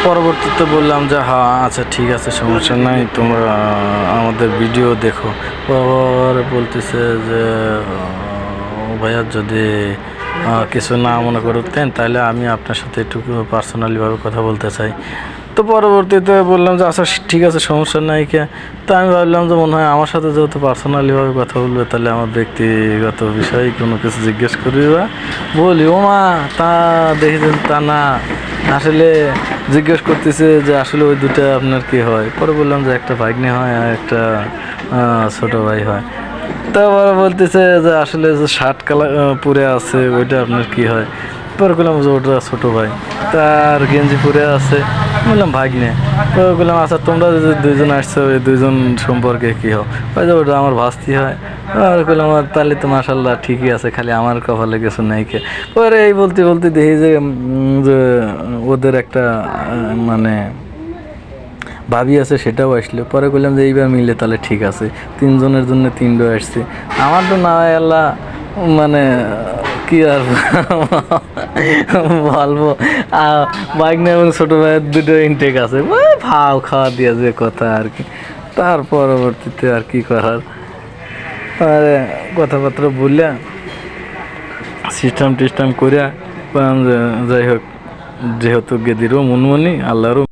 পরবর্তীতে বললাম যে হ্যাঁ আচ্ছা ঠিক আছে, সমস্যা নাই, তোমরা আমাদের ভিডিও দেখো। পরে বলতেছে যে ভাইয়া যদি কিছু না মনে করতেন তাহলে আমি আপনার সাথে একটু পার্সোনালিভাবে কথা বলতে চাই। তো পরবর্তীতে বললাম যে আচ্ছা ঠিক আছে, সমস্যা নাই কে। তো আমি ভাবলাম যে মনে হয় আমার সাথে যেহেতু পার্সোনালিভাবে কথা বলবে তাহলে আমার ব্যক্তিগত বিষয়ে কোনো কিছু জিজ্ঞেস করি বা বলি। ও মা তা দেখেছেন, তা না, আসলে জিজ্ঞেস করতেছে যে আসলে ওই দুটা আপনার কি হয়। পরে বললাম যে একটা ভাগ্নে হয় আর একটা ছোট ভাই হয়। তারপরে বলতেছে যে আসলে যে শার্ট কালার পরে আছে ওইটা আপনার কি হয়। পরে বললাম যে ওটা ছোটো ভাই। তার গেঞ্জি পরে আছে, বললাম ভাগ্নে। তো বললাম আচ্ছা তোমরা যে দুইজন আসছো ওই দুইজন সম্পর্কে কী হও। ওই যে ওটা আমার ভাস্তি হয়। আর বললাম তাহলে তো মাশাল্লাহ ঠিকই আছে, খালি আমার কপালে কিছু নেই কে। পরে এই বলতে বলতে দেখি যে ওদের একটা মানে ভাবি আছে, সেটাও আসলো। পরে বললাম যে এইবার মিলে তাহলে ঠিক আছে, তিনজনের জন্য তিনটা আসছে। আমার তো না হয় আল্লাহ মানে কি আর বলবো, বাইক নিয়ে এবং ছোটো ভাইয়ের দুটো ইনটেক আছে, ভাও খাওয়া দিয়ে যে কথা আর কি। তার পরবর্তীতে আর কি করার, আরে কথাবার্তা বললে সিস্টেম টিস্টেম করিয়া যাই হোক, যেহেতু গেদিরও মনমনি আল্লাহরও